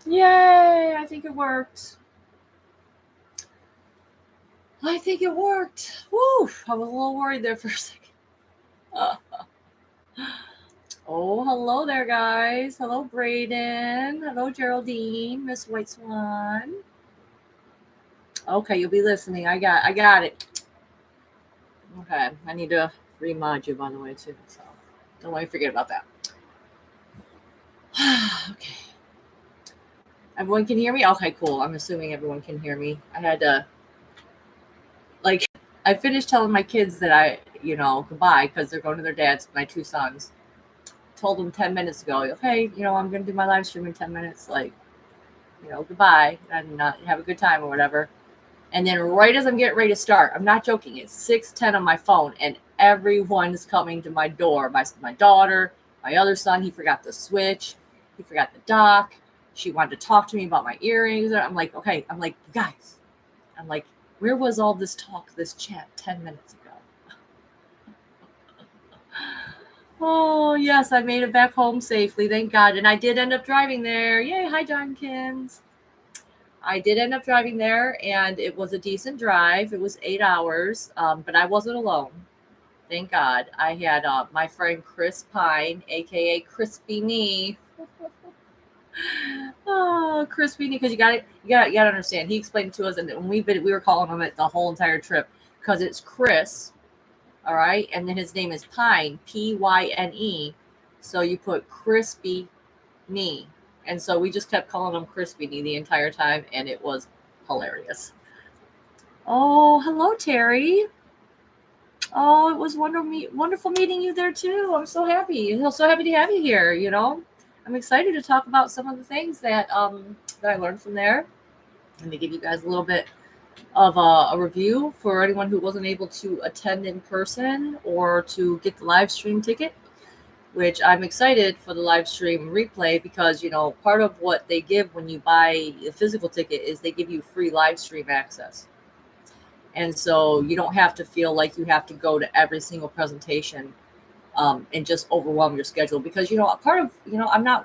Yay! I think it worked. I think it worked. Woo! I was a little worried there for a second. Uh, oh, hello there, guys. Hello, Braden. Hello, Geraldine. Miss White Swan. Okay, you'll be listening. I got it. Okay, I need to remod you, by the way, too. So don't let me forget about that. Okay. Everyone can hear me? Okay, cool. I'm assuming everyone can hear me. I had to, like, I finished telling my kids that goodbye because they're going to their dad's, my two sons. Told them 10 minutes ago, okay, I'm going to do my live stream in 10 minutes. Like, goodbye and not have a good time or whatever. And then right as I'm getting ready to start, I'm not joking, it's 6:10 on my phone and everyone's coming to my door. My daughter, my other son, he forgot the switch. He forgot the dock. She wanted to talk to me about my earrings. I'm like, okay. I'm like, you guys. I'm like, where was all this talk, this chat 10 minutes ago? Oh, yes, I made it back home safely. Thank God. And I did end up driving there. Yay. Hi, Johnkins. I did end up driving there, and it was a decent drive. It was 8 hours, but I wasn't alone. Thank God. I had my friend Chris Pine, aka Crispy Me. Oh, Crispy Me, because you got to understand. He explained it to us, and when we were calling him it the whole entire trip because it's Chris, all right, and then his name is Pine, Pyne. So you put Crispy Me. And so we just kept calling him Crispy Me the entire time, and it was hilarious. Oh, hello, Terry. Oh, it was wonderful meeting you there too. I'm so happy. I'm so happy to have you here. I'm excited to talk about some of the things that I learned from there, and to give you guys a little bit of a review for anyone who wasn't able to attend in person or to get the live stream ticket, which I'm excited for the live stream replay because, part of what they give when you buy a physical ticket is they give you free live stream access. And so you don't have to feel like you have to go to every single presentation and just overwhelm your schedule because, part of,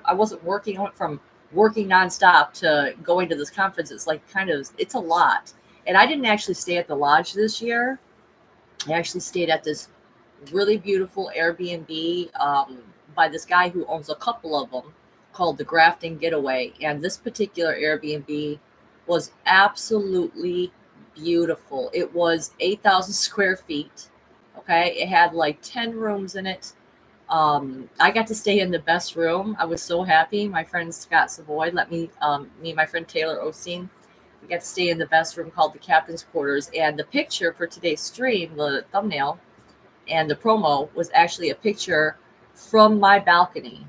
I wasn't working. I went from working nonstop to going to this conference. It's like it's a lot. And I didn't actually stay at the lodge this year. I actually stayed at this really beautiful Airbnb by this guy who owns a couple of them called the Grafton Getaway. And this particular Airbnb was absolutely beautiful. It was 8,000 square feet. Okay. It had like 10 rooms in it. I got to stay in the best room. I was so happy. My friend Scott Savoy let me and my friend Taylor Osteen, we got to stay in the best room called the Captain's Quarters. And the picture for today's stream, the thumbnail, and the promo was actually a picture from my balcony,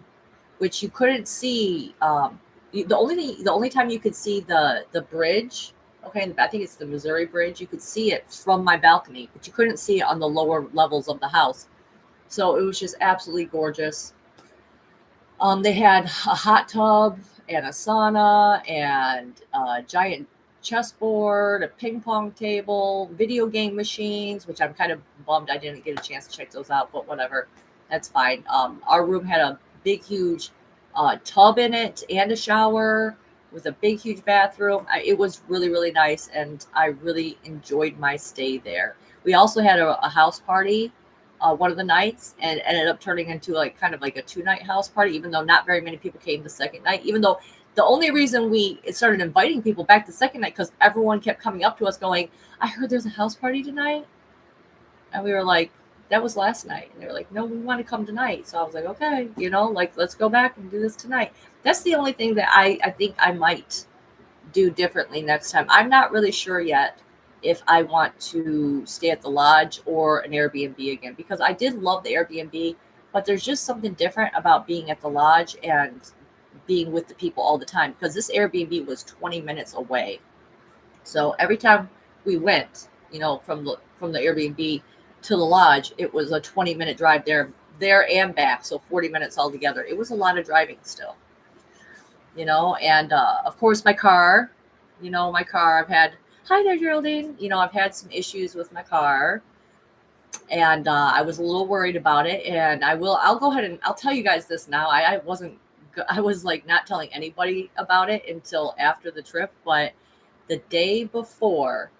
which you couldn't see. The only time you could see the bridge, okay, I think it's the Missouri Bridge. You could see it from my balcony, but you couldn't see it on the lower levels of the house. So it was just absolutely gorgeous. They had a hot tub and a sauna and a giant chessboard, a ping pong table, video game machines, which I'm kind of bummed I didn't get a chance to check those out, but whatever, that's fine. Our room had a big, huge tub in it and a shower with a big, huge bathroom. It was really, really nice, and I really enjoyed my stay there. We also had a house party one of the nights, and ended up turning into like kind of like a 2-night house party, even though not very many people came the second night, even though the only reason we started inviting people back the second night because everyone kept coming up to us going, I heard there's a house party tonight. And we were like, that was last night. And they were like, no, we want to come tonight. So I was like, okay, let's go back and do this tonight. That's the only thing that I think I might do differently next time. I'm not really sure yet if I want to stay at the lodge or an Airbnb again, because I did love the Airbnb, but there's just something different about being at the lodge and being with the people all the time, because this Airbnb was 20 minutes away. So every time we went, from the Airbnb to the lodge, it was a 20-minute drive there and back. So 40 minutes altogether. It was a lot of driving still, and of course my car, I've had, hi there, Geraldine. I've had some issues with my car, and I was a little worried about it. And I'll go ahead and I'll tell you guys this now. I wasn't I was like not telling anybody about it until after the trip, but the day before,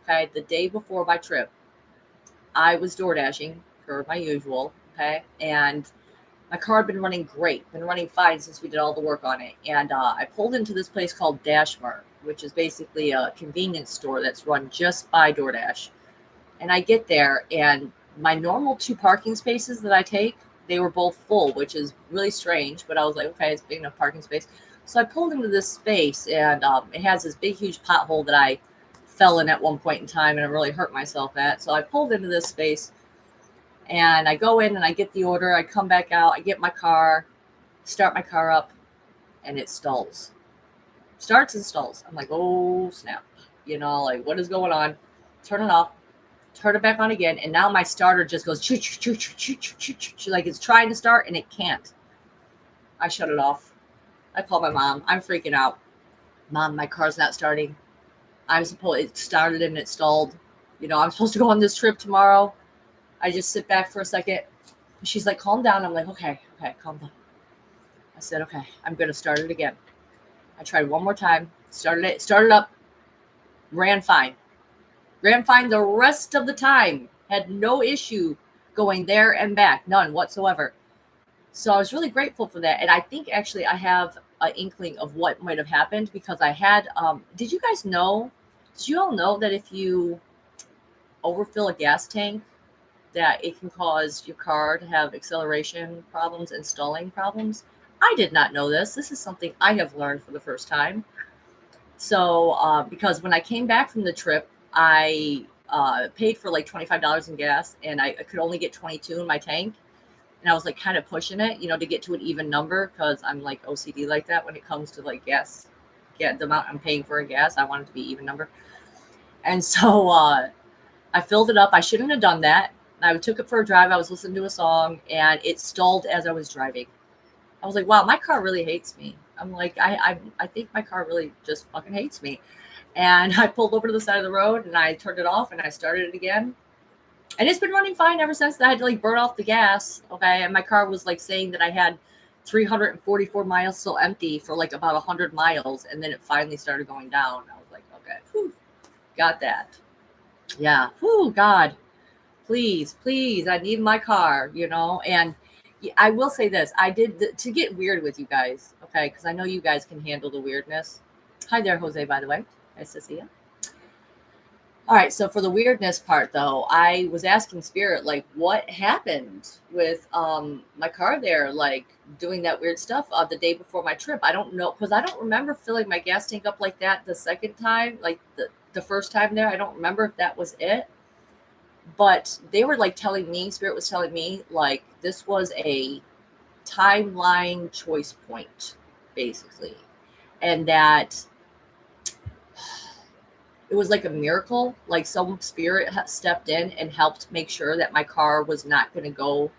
okay, the day before my trip, I was door dashing per my usual, okay, and my car had been running great, been running fine since we did all the work on it. And I pulled into this place called Dashmart, which is basically a convenience store that's run just by DoorDash. And I get there, and my normal 2 parking spaces that I take, they were both full, which is really strange. But I was like, okay, it's big enough parking space. So I pulled into this space, and it has this big, huge pothole that I fell in at one point in time, and I really hurt myself at. So I pulled into this space, and I go in and I get the order. I come back out. I get my car, start my car up, and it stalls. Starts and stalls. I'm like, oh, snap. Like, what is going on? Turn it off. Turn it back on again. And now my starter just goes, choo, choo, choo, choo, choo, choo, choo, choo, like it's trying to start and it can't. I shut it off. I call my mom. I'm freaking out. Mom, my car's not starting. It started and it stalled. I'm supposed to go on this trip tomorrow. I just sit back for a second. She's like, calm down. I'm like, okay, calm down. I said, okay, I'm going to start it again. I tried one more time, started up, ran fine the rest of the time. Had no issue going there and back, none whatsoever. So I was really grateful for that. And I think actually I have an inkling of what might have happened because I had, did you all know that if you overfill a gas tank, that it can cause your car to have acceleration problems and stalling problems? I did not know this. This is something I have learned for the first time. So, because when I came back from the trip, I paid for like $25 in gas, and I could only get 22 in my tank. And I was like kind of pushing it, to get to an even number because I'm like OCD like that when it comes to like gas. Yeah, the amount I'm paying for a gas, I want it to be even number. And so I filled it up. I shouldn't have done that. I took it for a drive. I was listening to a song, and it stalled as I was driving. I was like, wow, my car really hates me. I'm like, I think my car really just fucking hates me. And I pulled over to the side of the road, and I turned it off, and I started it again. And it's been running fine ever since. I had to like burn off the gas, okay? And my car was like saying that I had 344 miles still empty for like about 100 miles, and then it finally started going down. I was like, okay, whew, got that. Yeah, whew, God. Please, I need my car, and I will say this. I did to get weird with you guys, okay, because I know you guys can handle the weirdness. Hi there, Jose, by the way. Nice to see you. All right, so for the weirdness part, though, I was asking Spirit, like, what happened with my car there, like, doing that weird stuff the day before my trip. I don't know, because I don't remember filling my gas tank up like that the second time, like the first time there. I don't remember if that was it. But they were like Spirit was telling me, like, this was a timeline choice point, basically. And that it was like a miracle, like some spirit stepped in and helped make sure that my car was not going to go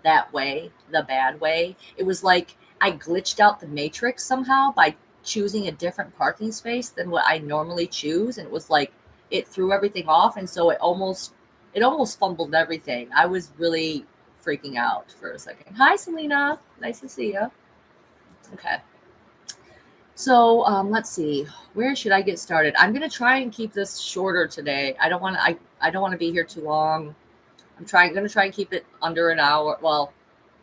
that way, the bad way. It was like I glitched out the matrix somehow by choosing a different parking space than what I normally choose. And it was like, it threw everything off. And so it almost fumbled everything. I was really freaking out for a second. Hi, Selena. Nice to see you. Okay. So let's see. Where should I get started? I'm gonna try and keep this shorter today. I don't want to be here too long. I'm gonna try and keep it under an hour. Well,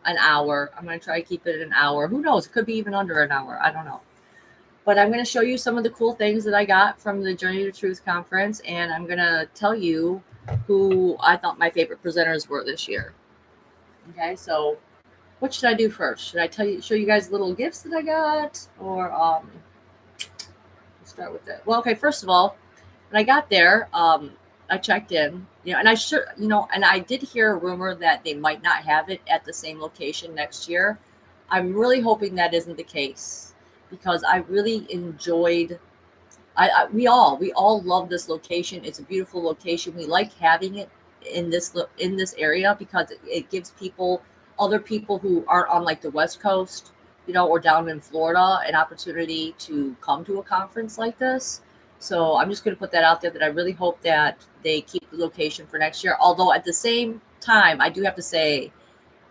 an hour. I'm gonna try to keep it an hour. Who knows? It could be even under an hour. I don't know. But I'm gonna show you some of the cool things that I got from the Journey to Truth conference, and I'm gonna tell you who I thought my favorite presenters were this year. Okay, so what should I do first? Should I show you guys little gifts that I got, or start with that? Well, okay, first of all, when I got there, I checked in, and and I did hear a rumor that they might not have it at the same location next year. I'm really hoping that isn't the case, because I really enjoyed. We all love this location. It's a beautiful location. We like having it in this area because it gives other people who aren't on like the West Coast, or down in Florida, an opportunity to come to a conference like this. So I'm just going to put that out there, that I really hope that they keep the location for next year. Although at the same time, I do have to say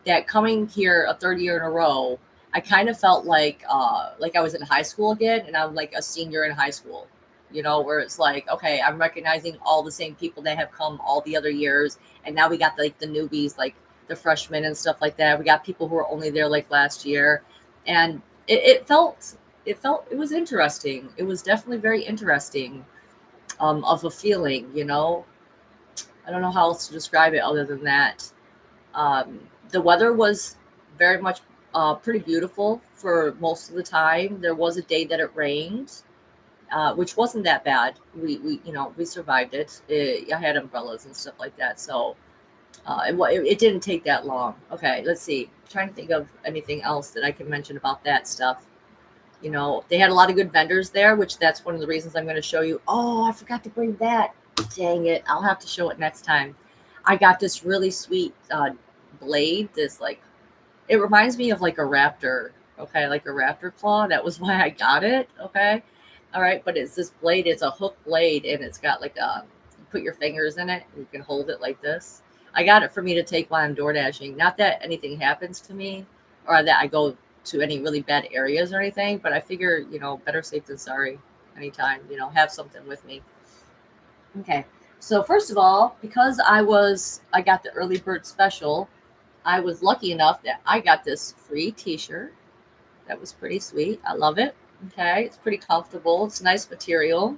that coming here a third year in a row, I kind of felt like I was in high school again, and I'm like a senior in high school, where it's like, okay, I'm recognizing all the same people that have come all the other years, and now we got like the newbies, like the freshmen and stuff like that. We got people who were only there like last year, and it was interesting. It was definitely very interesting, of a feeling. I don't know how else to describe it other than that. The weather was very much pretty beautiful for most of the time. There was a day that it rained, which wasn't that bad. We survived it. I had umbrellas and stuff like that, so it didn't take that long. Okay, let's see. I'm trying to think of anything else that I can mention about that stuff. They had a lot of good vendors there, which that's one of the reasons I'm going to show you. Oh, I forgot to bring that. Dang it. I'll have to show it next time. I got this really sweet blade. It reminds me of like a raptor. Okay, like a raptor claw. That was why I got it. Okay. All right. But it's this blade. It's a hook blade, and it's got like you put your fingers in it, and you can hold it like this. I got it for me to take while I'm door dashing. Not that anything happens to me or that I go to any really bad areas or anything, but I figure, better safe than sorry anytime, have something with me. Okay. So first of all, because I got the early bird special, I was lucky enough that I got this free t-shirt. That was pretty sweet. I love it. Okay. It's pretty comfortable. It's nice material.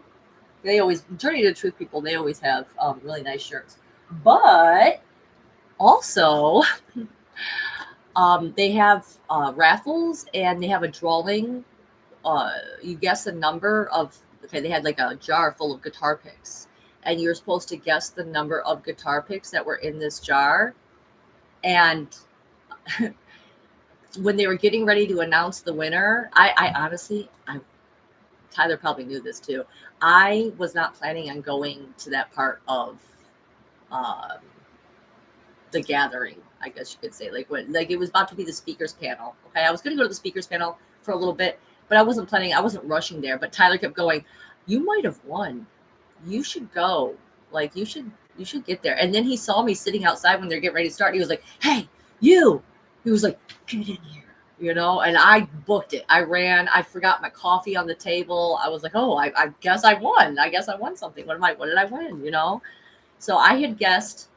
Journey to Truth people, they always have really nice shirts. But also, they have raffles, and they have a drawing. You guess the number of. Okay, they had like a jar full of guitar picks, and you're supposed to guess the number of guitar picks that were in this jar. And when they were getting ready to announce the winner, I honestly, Tyler probably knew this too. I was not planning on going to that part of the gathering, I guess you could say. Like it was about to be the speakers panel. Okay, I was going to go to the speakers panel for a little bit, but I wasn't rushing there. But Tyler kept going, "You might have won. You should go. Like you should get there." And then he saw me sitting outside when they're getting ready to start. He was like, "Hey, you!" He was like, "Get in here." And I booked it. I ran. I forgot my coffee on the table. I was like, "Oh, I guess I won. I guess I won something. What did I win?" So I had guessed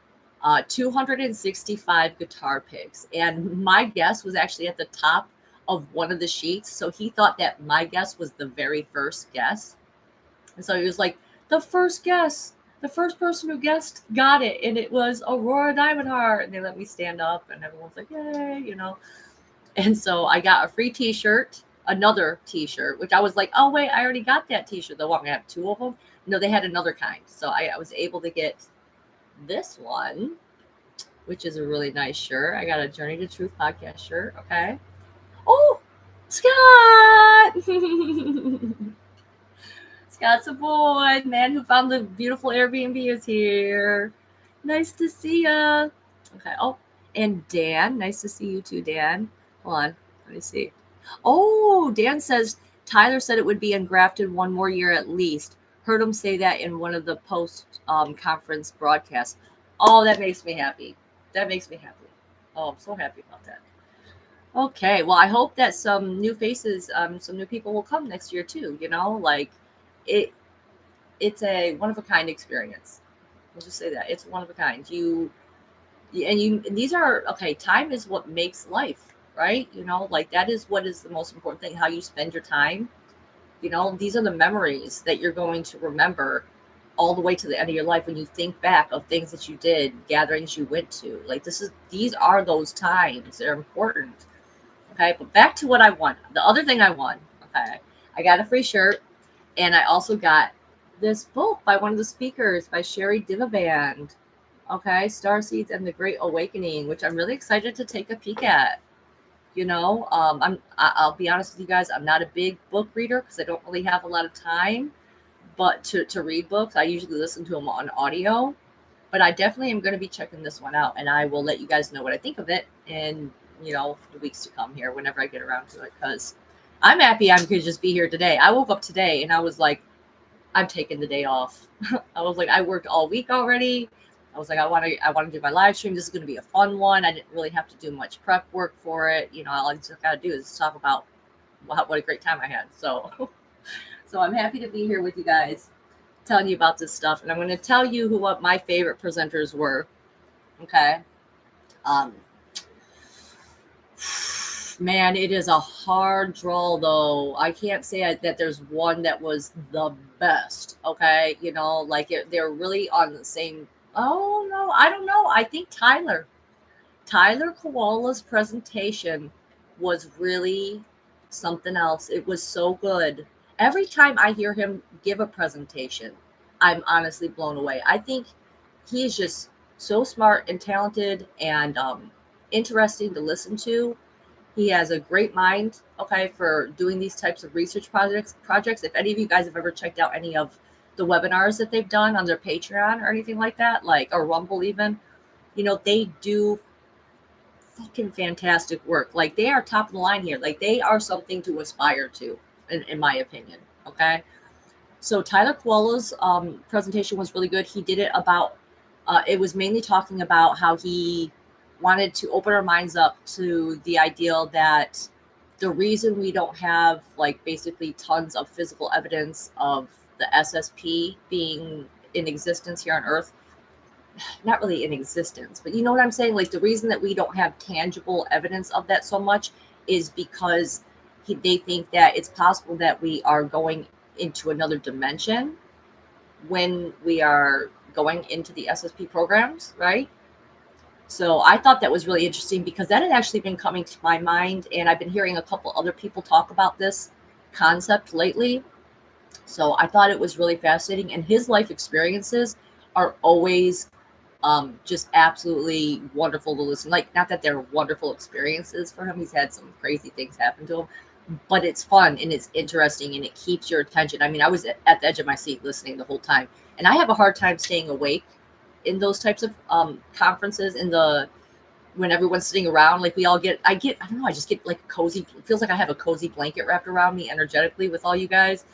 265 guitar picks, and my guess was actually at the top of one of the sheets. So he thought that my guess was the very first guess, and so he was like, "The first guess, the first person who guessed got it," and it was Aurora Diamond Heart. And they let me stand up, and everyone's like, "Yay!" And so I got a free T-shirt, another T-shirt, which I was like, "Oh wait, I already got that T-shirt. Though I'm gonna have two of them." No, they had another kind, so I was able to get this one, which is a really nice shirt. I got a Journey to Truth podcast shirt. Okay. Oh, Scott! Scott's a boy. Man who found the beautiful Airbnb is here. Nice to see ya. Okay. Oh, and Dan. Nice to see you too, Dan. Hold on. Let me see. Oh, Dan says Tyler said it would be in Grafton one more year at least. Heard him say that in one of the post conference broadcasts. Oh, that makes me happy. That makes me happy. Oh, I'm so happy about that. Okay, well, I hope that some new faces, some new people will come next year too. Like it's a one of a kind experience. We'll just say that it's one of a kind. And these are okay. Time is what makes life, right? Like that is what is the most important thing. How you spend your time. These are the memories that you're going to remember all the way to the end of your life when you think back of things that you did, gatherings you went to. Like these are those times. They're important. Okay, but back to what I won. The other thing I won. Okay, I got a free shirt, and I also got this book by one of the speakers by Sherry Divaband. Okay, Starseeds and the Great Awakening, which I'm really excited to take a peek at. I'll be honest with you guys. I'm not a big book reader because I don't really have a lot of time. But to read books, I usually listen to them on audio. But I definitely am going to be checking this one out, and I will let you guys know what I think of it in the weeks to come here whenever I get around to it. Because I'm happy I could just be here today. I woke up today and I was like, I'm taking the day off. I was like, I worked all week already. I was like, I want to do my live stream. This is going to be a fun one. I didn't really have to do much prep work for it. All I just got to do is talk about what a great time I had. So, so I'm happy to be here with you guys, telling you about this stuff. And I'm going to tell you what my favorite presenters were. Okay. Man, it is a hard draw, though. I can't say that there's one that was the best. Okay. They're really on the same. Oh, no, I don't know. I think Tyler Koala's presentation was really something else. It was so good. Every time I hear him give a presentation, I'm honestly blown away. I think he is just so smart and talented and interesting to listen to. He has a great mind, okay, for doing these types of research projects. If any of you guys have ever checked out any of the webinars that they've done on their Patreon or anything like that, or Rumble even, they do fucking fantastic work. Like, they are top of the line here. Like, they are something to aspire to, in my opinion. Okay. So Tyler Koala's presentation was really good. He did it about, it was mainly talking about how he wanted to open our minds up to the ideal that the reason we don't have basically tons of physical evidence of the SSP being in existence here on Earth, not really in existence, but you know what I'm saying? Like, the reason that we don't have tangible evidence of that so much is because they think that it's possible that we are going into another dimension when we are going into the SSP programs, right? So I thought that was really interesting because that had actually been coming to my mind, and I've been hearing a couple other people talk about this concept lately. So I thought it was really fascinating, and his life experiences are always just absolutely wonderful to listen. Like, not that they're wonderful experiences for him. He's had some crazy things happen to him, but it's fun and it's interesting and it keeps your attention. I mean, I was at the edge of my seat listening the whole time, and I have a hard time staying awake in those types of conferences when everyone's sitting around. Like, I don't know, I just get like cozy. It feels like I have a cozy blanket wrapped around me energetically with all you guys.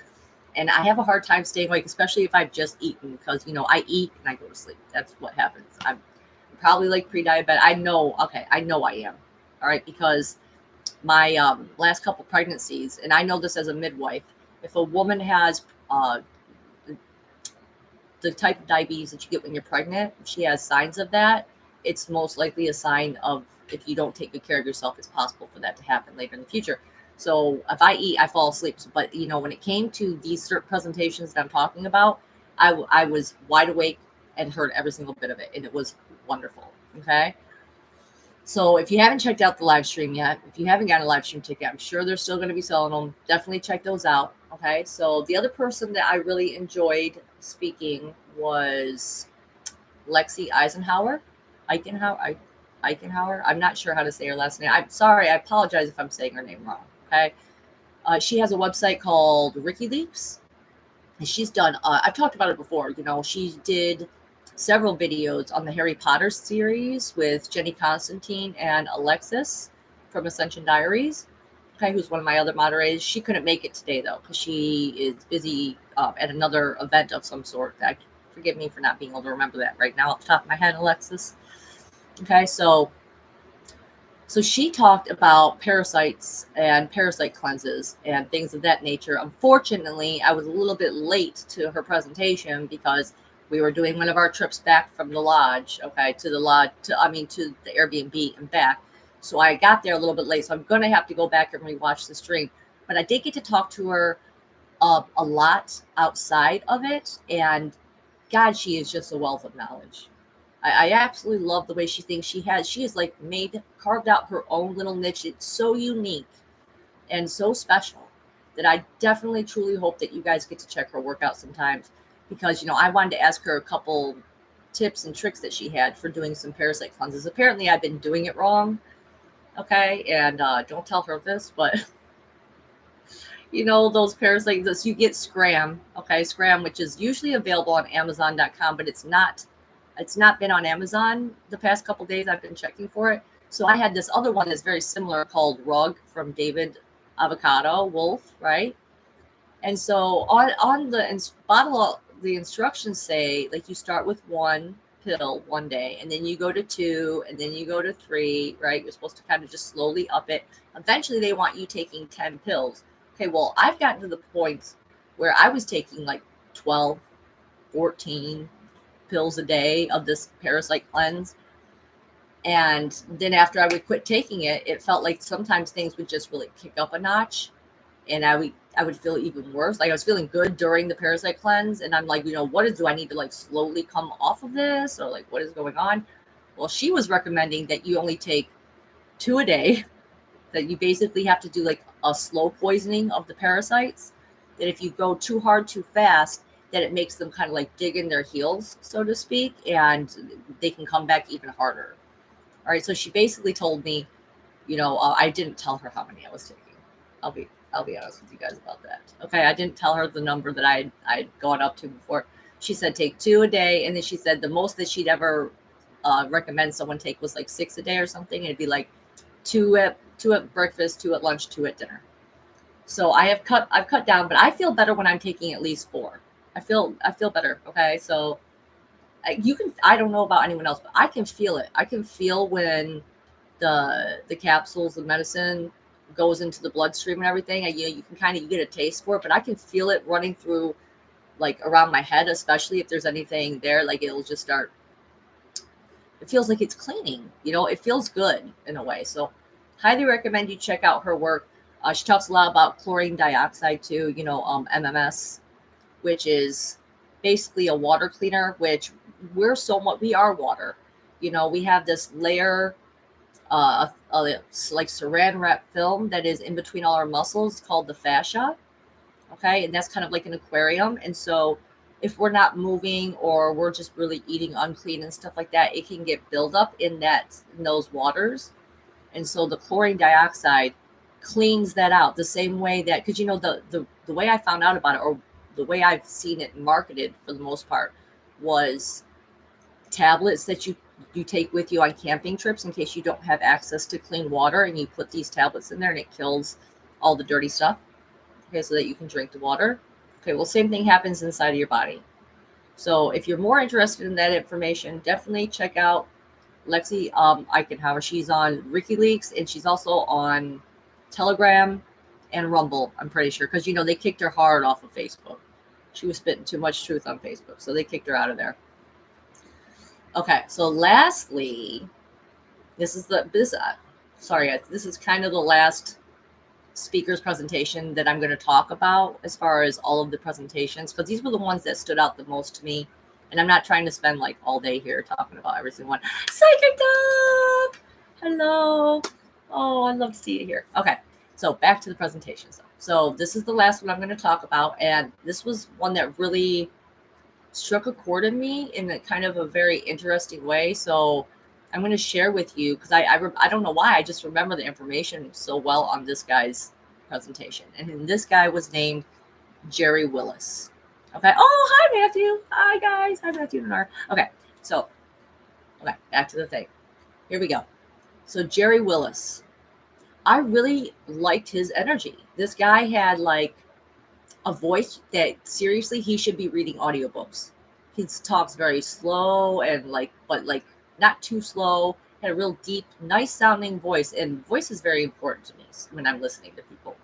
And I have a hard time staying awake, especially if I've just eaten, because, I eat and I go to sleep. That's what happens. I'm probably like pre-diabetic. I know I am. All right. Because my last couple pregnancies, and I know this as a midwife, if a woman has the type of diabetes that you get when you're pregnant, if she has signs of that, it's most likely a sign of, if you don't take good care of yourself, it's possible for that to happen later in the future. So if I eat, I fall asleep. But, when it came to these certain presentations that I'm talking about, I was wide awake and heard every single bit of it. And it was wonderful. Okay. So if you haven't checked out the live stream yet, if you haven't got a live stream ticket, I'm sure they're still going to be selling them. Definitely check those out. Okay. So the other person that I really enjoyed speaking was Lexi Eisenhower. Eichenhauer. I'm not sure how to say her last name. I'm sorry. I apologize if I'm saying her name wrong. Okay. She has a website called WikiLeaks. And she's done, I've talked about it before. She did several videos on the Harry Potter series with Jenny Constantine and Alexis from Ascension Diaries. Okay. Who's one of my other moderators. She couldn't make it today, though, because she is busy at another event of some sort. Forgive me for not being able to remember that right now off the top of my head, Alexis. Okay, so she talked about parasites and parasite cleanses and things of that nature. Unfortunately, I was a little bit late to her presentation because we were doing one of our trips back from the lodge, okay, to the Airbnb and back. So I got there a little bit late. So I'm going to have to go back and rewatch the stream. But I did get to talk to her a lot outside of it. And God, she is just a wealth of knowledge. I absolutely love the way she thinks. She has like carved out her own little niche. It's so unique and so special that I definitely truly hope that you guys get to check her work out sometimes, because, I wanted to ask her a couple tips and tricks that she had for doing some parasite cleanses. Apparently I've been doing it wrong. Okay. And don't tell her this, but those parasites, you get Scram. Okay. Scram, which is usually available on Amazon.com, but it's not been on Amazon the past couple days. I've been checking for it. So I had this other one that's very similar called Rug from David Avocado Wolf, right? And so on the bottle, the instructions say, like, you start with 1 pill one day, and then you go to 2, and then you go to 3, right? You're supposed to kind of just slowly up it. Eventually, they want you taking 10 pills. Okay, well, I've gotten to the point where I was taking like 12, 14 pills a day of this parasite cleanse. And then after I would quit taking it, it felt like sometimes things would just really kick up a notch, and I would feel even worse. Like I was feeling good during the parasite cleanse, and I'm like, do I need to like slowly come off of this, or like what is going on? Well, she was recommending that you only take 2 a day, that you basically have to do like a slow poisoning of the parasites, that if you go too hard too fast, that it makes them kind of like dig in their heels, so to speak, and they can come back even harder. All right, so she basically told me, I didn't tell her how many I was taking. I'll be honest with you guys about that. Okay, I didn't tell her the number that I'd gone up to before. She said take 2 a day, and then she said the most that she'd ever recommend someone take was like 6 a day or something. It'd be like 2 at breakfast, 2 at lunch, 2 at dinner. So I've cut down, but I feel better when I'm taking at least 4. I feel better. Okay, so I don't know about anyone else, but I can feel it. I can feel when the capsules of medicine goes into the bloodstream and everything. You can kind of, you get a taste for it, but I can feel it running through like around my head, especially if there's anything there, like it'll just start, it feels like it's cleaning, it feels good in a way. So highly recommend you check out her work. She talks a lot about chlorine dioxide too, MMS, which is basically a water cleaner, which we are water. We have this layer, like saran wrap film that is in between all our muscles called the fascia. Okay. And that's kind of like an aquarium. And so if we're not moving or we're just really eating unclean and stuff like that, it can get buildup in those waters. And so the chlorine dioxide cleans that out the same way that, because the way I found out about it, or the way I've seen it marketed for the most part, was tablets that you take with you on camping trips in case you don't have access to clean water, and you put these tablets in there and it kills all the dirty stuff, okay, so that you can drink the water. Okay, well, same thing happens inside of your body. So if you're more interested in that information, definitely check out Lexi Eichenhauer. She's on WikiLeaks, and she's also on Telegram and Rumble, I'm pretty sure, because they kicked her hard off of Facebook. She was spitting too much truth on Facebook, so they kicked her out of there. Okay, so lastly, this is kind of the last speaker's presentation that I'm going to talk about as far as all of the presentations, because these were the ones that stood out the most to me. And I'm not trying to spend like all day here talking about every single one. Psychic Dog! Hello. Oh, I'd love to see you here. Okay, so back to the presentations. So this is the last one I'm going to talk about. And this was one that really struck a chord in me in a kind of a very interesting way. So I'm going to share with you, because I don't know why, I just remember the information so well on this guy's presentation. And this guy was named Jerry Willis. Okay. Oh, hi, Matthew. Hi, guys. Hi, Matthew and R. Okay. So, back to the thing. Here we go. So, Jerry Willis. I really liked his energy. This guy had like a voice that seriously, he should be reading audiobooks. He talks very slow and but not too slow. Had a real deep, nice sounding voice. And voice is very important to me when I'm listening to people.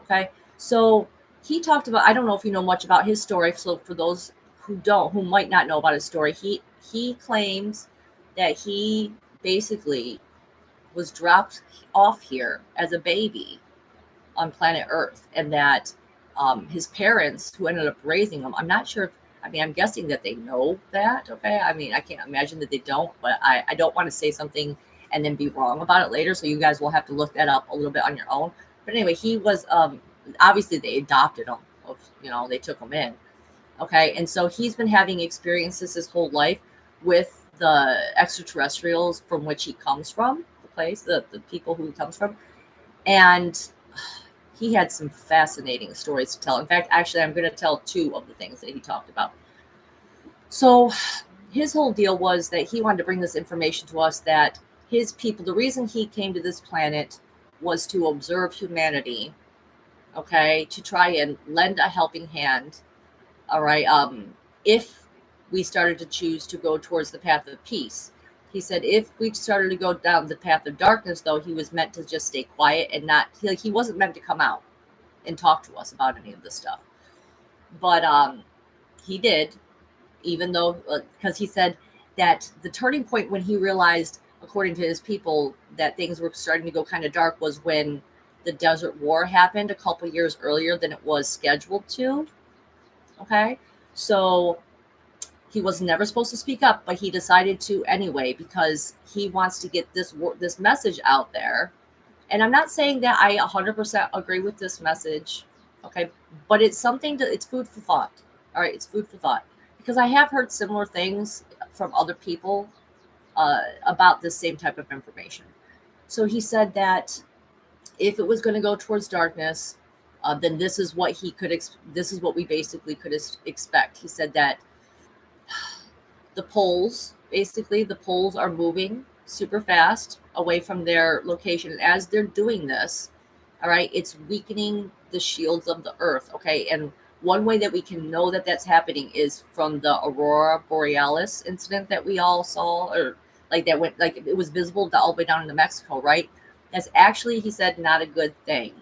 Okay. So, he talked about, I don't know if you know much about his story. So for those who might not know about his story, he claims that he basically was dropped off here as a baby on planet Earth, and that his parents, who ended up raising him, I'm not sure. I'm guessing that they know that. Okay. I can't imagine that they don't, but I don't want to say something and then be wrong about it later. So you guys will have to look that up a little bit on your own. But anyway, he was, obviously they adopted him, they took him in. Okay. And so he's been having experiences his whole life with the extraterrestrials from which he comes from, the place, the people who he comes from. And he had some fascinating stories to tell. In fact, actually, I'm going to tell 2 of the things that he talked about. So his whole deal was that he wanted to bring this information to us, that his people, the reason he came to this planet was to observe humanity, okay, to try and lend a helping hand. All right. If we started to choose to go towards the path of peace. He said if we started to go down the path of darkness, though, he was meant to just stay quiet and not, like, he wasn't meant to come out and talk to us about any of this stuff. But he did, even though, because he said that the turning point when he realized, according to his people, that things were starting to go kind of dark was when the Desert War happened a couple years earlier than it was scheduled to. Okay. So he was never supposed to speak up, but he decided to anyway because he wants to get this message out there. And I'm not saying that I 100% agree with this message, okay? But it's something it's food for thought. All right, it's food for thought because I have heard similar things from other people about this same type of information. So he said that if it was going to go towards darkness, then this is what he could. This is what we basically could expect. He said that the poles are moving super fast away from their location. And as they're doing this, all right, it's weakening the shields of the earth. Okay. And one way that we can know that that's happening is from the Aurora Borealis incident that we all saw, or like that went, like it was visible all the way down into Mexico, right? That's actually, he said, not a good thing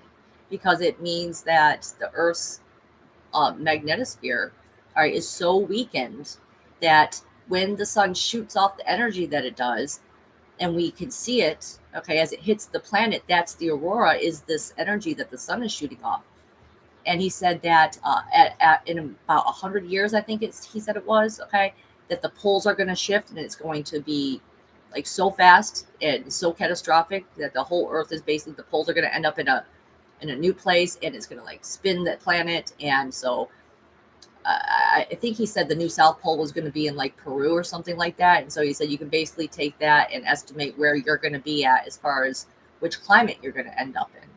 because it means that the Earth's magnetosphere, all right, is so weakened that when the sun shoots off the energy that it does, and we can see it, okay, as it hits the planet, that's the aurora, is this energy that the sun is shooting off. And he said that in about 100 years, I think he said it was, okay, that the poles are going to shift and it's going to be like so fast and so catastrophic that the whole Earth is basically, the poles are going to end up in a new place and it's going to like spin that planet. And so I think he said the new South Pole was going to be in like Peru or something like that. And so he said you can basically take that and estimate where you're going to be at as far as which climate you're going to end up in.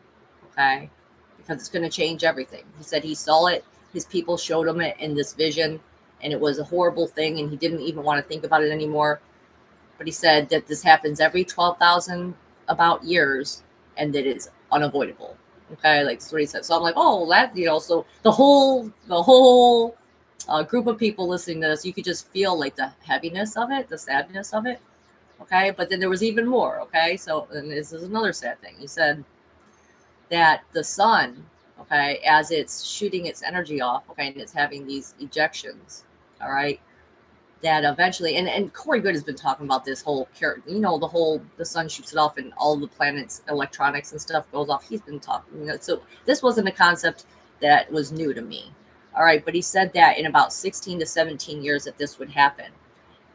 Okay. Because it's going to change everything. He said he saw it. His people showed him it in this vision and it was a horrible thing. And he didn't even want to think about it anymore. But he said that this happens every 12,000 about years and that it's unavoidable. Okay, like that's what he said. So I'm like, oh, that, so the whole group of people listening to this, you could just feel like the heaviness of it, the sadness of it. Okay, but then there was even more. Okay, so and this is another sad thing. He said that the sun, okay, as it's shooting its energy off, okay, and it's having these ejections, all right, that eventually, and Corey Good has been talking about this whole, the sun shoots it off and all the planets' electronics and stuff goes off. He's been talking, so this wasn't a concept that was new to me. All right. But he said that in about 16 to 17 years that this would happen.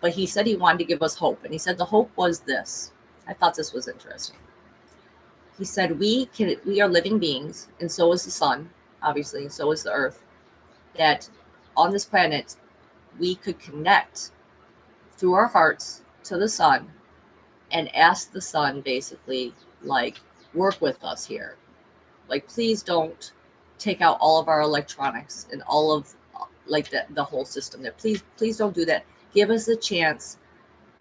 But he said he wanted to give us hope. And he said the hope was this. I thought this was interesting. He said, we are living beings, and so is the sun, obviously, and so is the earth, that on this planet, we could connect through our hearts to the sun and ask the sun basically, like, work with us here. Like, please don't take out all of our electronics and all of like the whole system there. Please don't do that. Give us a chance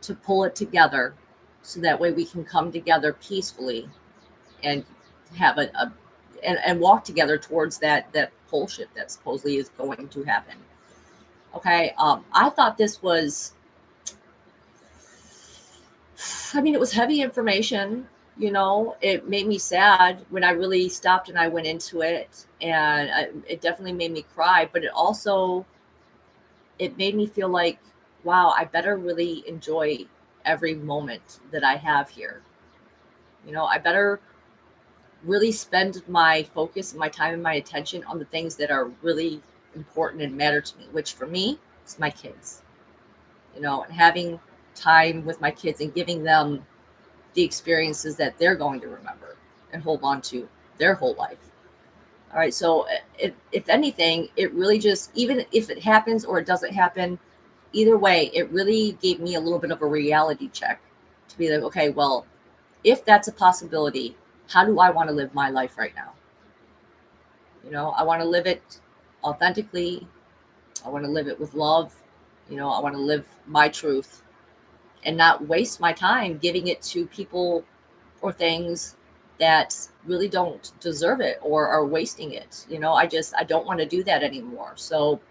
to pull it together so that way we can come together peacefully and have and walk together towards that pole shift that supposedly is going to happen. Okay. I thought this was, it was heavy information. It made me sad when I really stopped and I went into it, and it definitely made me cry, but it made me feel like, wow, I better really enjoy every moment that I have here. I better really spend my focus and my time and my attention on the things that are really important and matter to me, which for me is my kids, and having time with my kids and giving them the experiences that they're going to remember and hold on to their whole life. All right. So if anything, it really just, even if it happens or it doesn't happen, either way, it really gave me a little bit of a reality check to be like, okay, well, if that's a possibility, how do I want to live my life right now? I want to live it authentically. I want to live it with love. I want to live my truth and not waste my time giving it to people or things that really don't deserve it or are wasting it. I don't want to do that anymore. So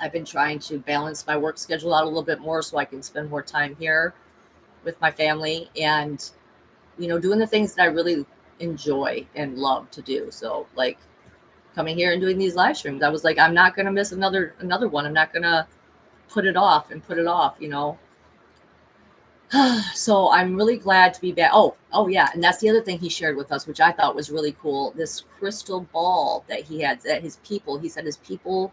I've been trying to balance my work schedule out a little bit more so I can spend more time here with my family and, doing the things that I really enjoy and love to do. So like coming here and doing these live streams, I was like, I'm not going to miss another one. I'm not going to put it off and put it off. So I'm really glad to be back. Oh yeah, and that's the other thing he shared with us, which I thought was really cool. This crystal ball that he had, that he said his people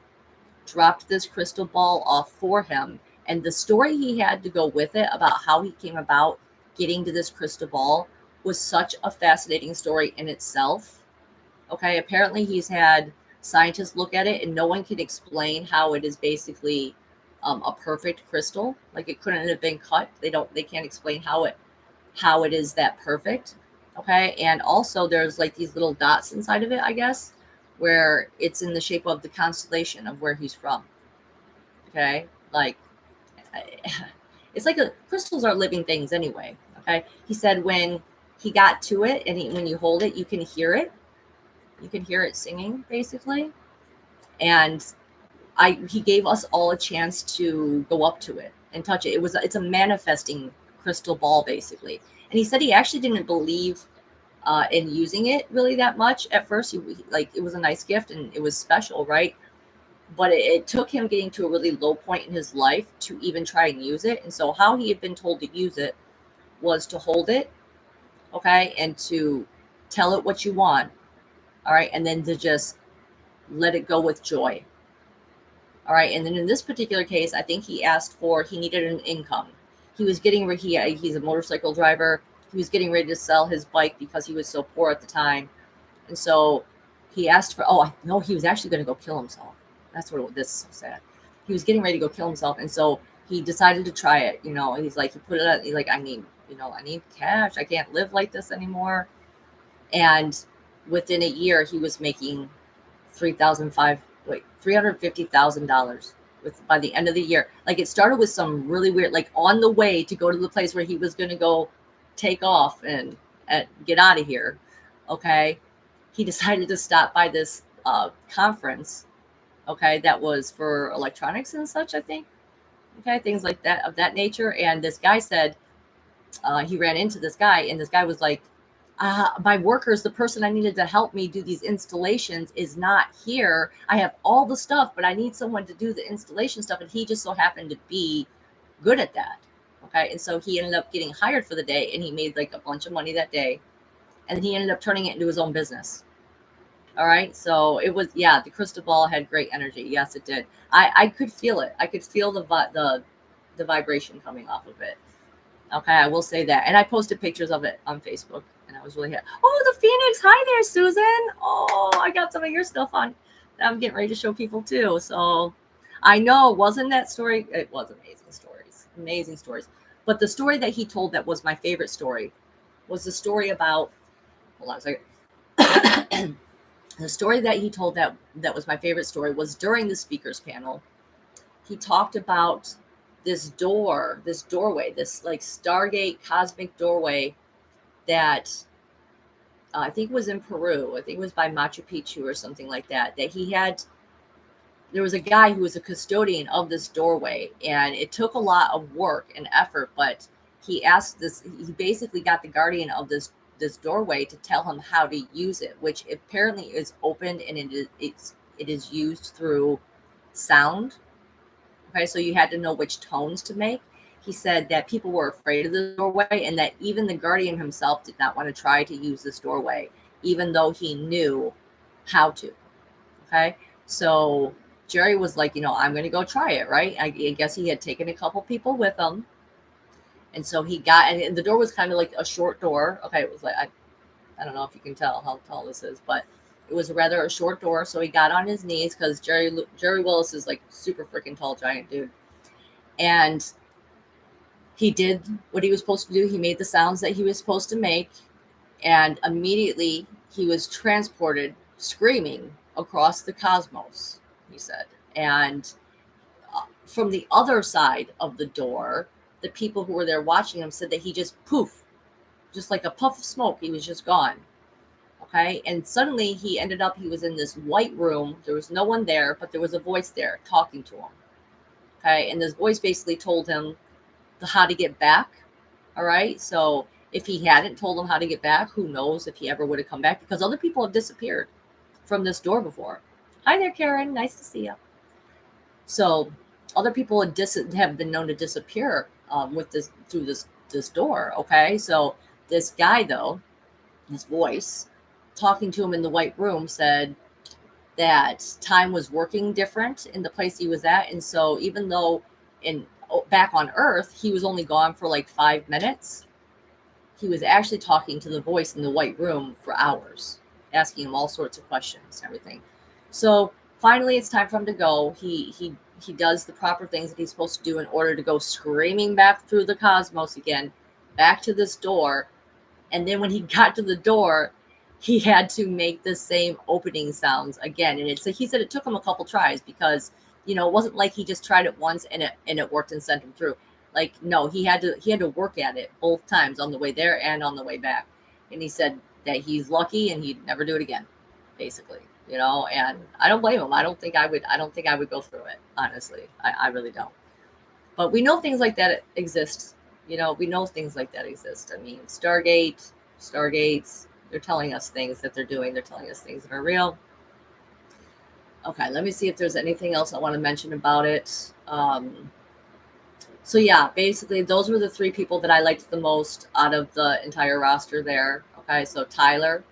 dropped this crystal ball off for him, and the story he had to go with it about how he came about getting to this crystal ball was such a fascinating story in itself. Okay, apparently he's had scientists look at it, and no one can explain how it is basically a perfect crystal. Like it couldn't have been cut. They can't explain how it is that perfect. Okay, and also there's like these little dots inside of it, I guess, where it's in the shape of the constellation of where he's from. Okay, like it's like crystals are living things anyway. Okay, he said when he got to it, and when you hold it, you can hear it. You can hear it singing, basically. And he gave us all a chance to go up to it and touch it. It's a manifesting crystal ball, basically. And he said he actually didn't believe in using it really that much at first. Like it was a nice gift and it was special, right? But it took him getting to a really low point in his life to even try and use it. And so how he had been told to use it was to hold it, okay, and to tell it what you want, all right, and then to just let it go with joy. All right. And then in this particular case, I think he needed an income. He was getting, he's a motorcycle driver. He was getting ready to sell his bike because he was so poor at the time. And so he asked for, no, he was actually going to go kill himself. That's what this is so sad. He was getting ready to go kill himself. And so he decided to try it. He's like, he put it out. He's like, I need cash. I can't live like this anymore. And within a year, he was making $350,000 by the end of the year. Like it started with some really weird, like on the way to go to the place where he was going to go take off and get out of here. Okay. He decided to stop by this conference. Okay. That was for electronics and such, I think. Okay. Things like that, of that nature. And this guy said, he ran into this guy, and this guy was like, my workers, the person I needed to help me do these installations is not here. I have all the stuff, but I need someone to do the installation stuff. And he just so happened to be good at that. Okay. And so he ended up getting hired for the day, and he made like a bunch of money that day. And he ended up turning it into his own business. All right. So it was, the crystal ball had great energy. Yes, it did. I could feel it. I could feel the vibration coming off of it. Okay. I will say that. And I posted pictures of it on Facebook. And I was really happy. Oh, the Phoenix. Hi there, Susan. Oh, I got some of your stuff on. I'm getting ready to show people too. So I know, wasn't that story? It was amazing stories. But the story that he told that was my favorite story was the story about, hold on a second. The story that he told that was my favorite story was during the speakers panel. He talked about this doorway, this like Stargate cosmic doorway that I think was in Peru. I think it was by Machu Picchu or something like that. There was a guy who was a custodian of this doorway, and it took a lot of work and effort, but he basically got the guardian of this doorway to tell him how to use it, which apparently is opened, and it is used through sound. Okay, so you had to know which tones to make. He said that people were afraid of the doorway, and that even the guardian himself did not want to try to use this doorway, even though he knew how to. Okay, so Jerry was like, I'm going to go try it, right? I guess he had taken a couple people with him. And so and the door was kind of like a short door. Okay, it was like, I don't know if you can tell how tall this is, but it was rather a short door. So he got on his knees, because Jerry Willis is like super freaking tall, giant dude. And he did what he was supposed to do. He made the sounds that he was supposed to make. And immediately he was transported screaming across the cosmos, he said. And from the other side of the door, the people who were there watching him said that he just poof, just like a puff of smoke, he was just gone. Okay. And suddenly he was in this white room. There was no one there, but there was a voice there talking to him. Okay. And this voice basically told him how to get back. All right. So if he hadn't told him how to get back, who knows if he ever would have come back, because other people have disappeared from this door before. Hi there, Karen. Nice to see you. So other people have been known to disappear through this door. Okay. So this guy, though, his voice talking to him in the white room said that time was working different in the place he was at. And so even though back on Earth, he was only gone for like 5 minutes, he was actually talking to the voice in the white room for hours, asking him all sorts of questions and everything. So finally, it's time for him to go. He does the proper things that he's supposed to do in order to go screaming back through the cosmos again, back to this door. And then when he got to the door, he had to make the same opening sounds again. And he said it took him a couple tries because, it wasn't like he just tried it once and it worked and sent him through. Like, no, he had to work at it both times, on the way there and on the way back. And he said that he's lucky and he'd never do it again, basically, and I don't blame him. I don't think I would go through it. Honestly, I really don't. But we know things like that exist. We know things like that exist. I mean, Stargates, they're telling us things that they're doing. They're telling us things that are real. Okay, let me see if there's anything else I want to mention about it. So yeah, basically those were the 3 people that I liked the most out of the entire roster there. Okay, so Tyler,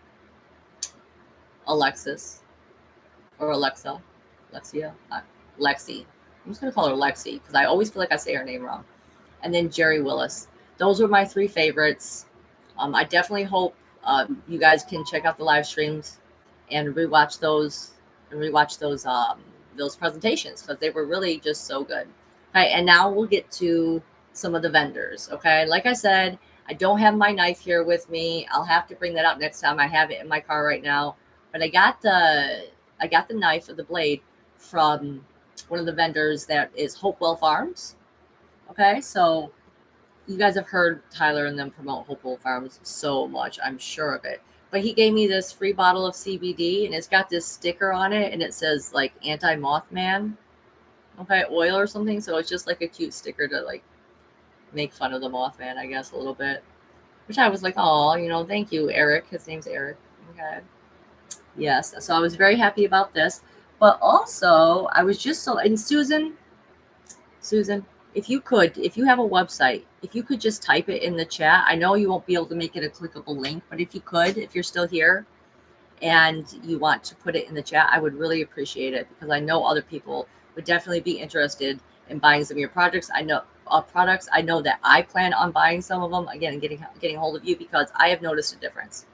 Alexis, or Lexi. I'm just going to call her Lexi because I always feel like I say her name wrong. And then Jerry Willis. Those were my 3 favorites. I definitely hope you guys can check out the live streams and rewatch those presentations because they were really just so good. Okay, and now we'll get to some of the vendors. Okay, like I said, I don't have my knife here with me. I'll have to bring that out next time. I have it in my car right now, but I got the knife or the blade from one of the vendors that is Hopewell Farms. Okay, so you guys have heard Tyler and them promote Hopewell Farms so much, I'm sure of it. But he gave me this free bottle of CBD, and it's got this sticker on it, and it says like anti-Mothman, okay, oil or something. So it's just like a cute sticker to like make fun of the Mothman, I guess, a little bit. Which I was like, oh, thank you, Eric. His name's Eric. Okay. Yes. So I was very happy about this. But also, I was just and Susan, if you have a website, if you could just type it in the chat. I know you won't be able to make it a clickable link, but if you could, if you're still here and you want to put it in the chat, I would really appreciate it because I know other people would definitely be interested in buying some of your projects. I know that I plan on buying some of them again and getting hold of you because I have noticed a difference.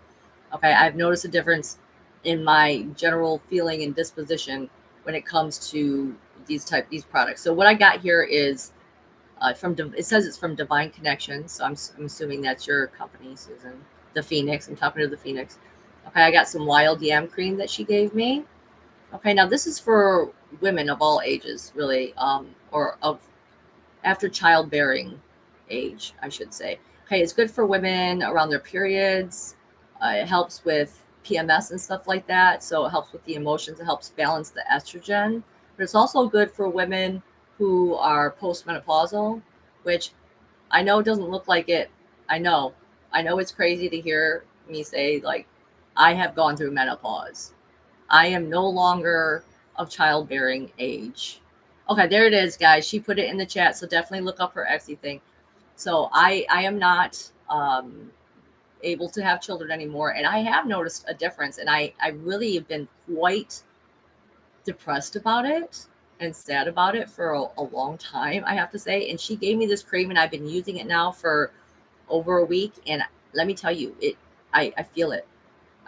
Okay, I've noticed a difference in my general feeling and disposition when it comes to these products. So what I got here is it says it's from Divine Connections. So I'm assuming that's your company, Susan. The Phoenix. I'm talking to the Phoenix. Okay, I got some wild yam cream that she gave me. Okay, now this is for women of all ages, really, or of after childbearing age, I should say. Okay, it's good for women around their periods. It helps with PMS and stuff like that. So it helps with the emotions. It helps balance the estrogen. But it's also good for women who are postmenopausal, which I know doesn't look like it. I know it's crazy to hear me say, like, I have gone through menopause. I am no longer of childbearing age. Okay, there it is, guys. She put it in the chat, so definitely look up her Etsy thing. So I am not able to have children anymore, and I have noticed a difference, and I really have been quite depressed about it and sad about it for a long time, I have to say. And she gave me this cream, and I've been using it now for over a week, and let me tell you, I feel it.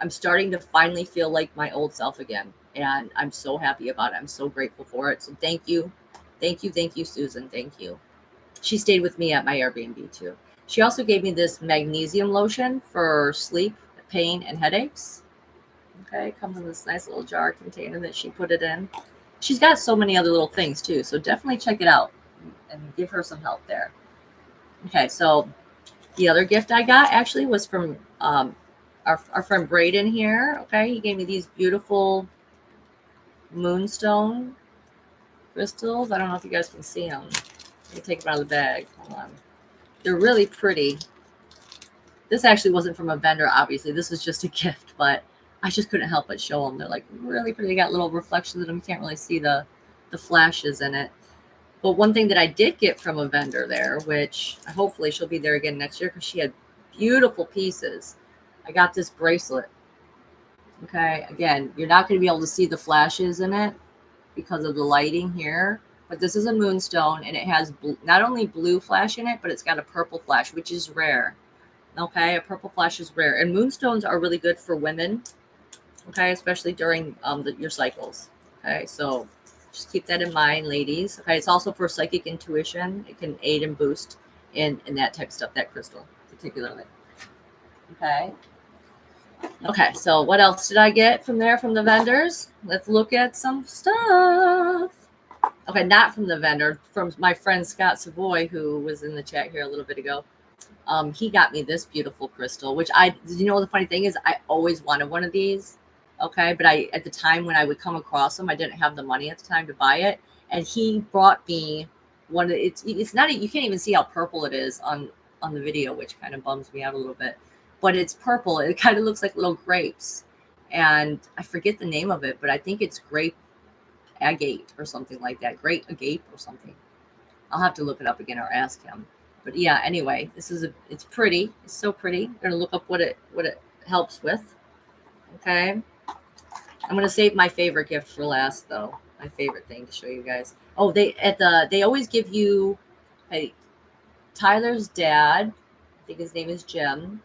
I'm starting to finally feel like my old self again, and I'm so happy about it. I'm so grateful for it. So thank you, Susan. Thank you. She stayed with me at my Airbnb too. She also gave me this magnesium lotion for sleep, pain, and headaches. Okay, it comes in this nice little jar container that she put it in. She's got so many other little things too, so definitely check it out and give her some help there. Okay, so the other gift I got actually was from our our friend Braden here. Okay, he gave me these beautiful moonstone crystals. I don't know if you guys can see them. Let me take them out of the bag. Hold on. They're really pretty. This actually wasn't from a vendor, obviously. This was just a gift, but I just couldn't help but show them. They're like really pretty. They got little reflections in them. You can't really see the flashes in it. But one thing that I did get from a vendor there, which hopefully she'll be there again next year because she had beautiful pieces. I got this bracelet. Okay, again, you're not going to be able to see the flashes in it because of the lighting here. But this is a moonstone, and it has not only blue flash in it, but it's got a purple flash, which is rare. Okay, a purple flash is rare. And moonstones are really good for women, okay, especially during your cycles. Okay, so just keep that in mind, ladies. Okay, it's also for psychic intuition. It can aid and boost in that type of stuff, that crystal particularly. Okay. Okay, so what else did I get from there from the vendors? Let's look at some stuff. Okay, not from the vendor, from my friend Scott Savoy, who was in the chat here a little bit ago. He got me this beautiful crystal, which you know, the funny thing is I always wanted one of these. Okay, but at the time when I would come across them, I didn't have the money at the time to buy it. And he brought me one of it's not, you can't even see how purple it is on the video, which kind of bums me out a little bit. But it's purple. It kind of looks like little grapes. And I forget the name of it, but I think it's grape agate or something like that. Grape agate or something. I'll have to look it up again or ask him. But yeah, anyway, it's pretty. It's so pretty. I'm gonna look up what it helps with. Okay. I'm gonna save my favorite gift for last, though. My favorite thing to show you guys. Oh, they always give you, hey, Tyler's dad, I think his name is Jim.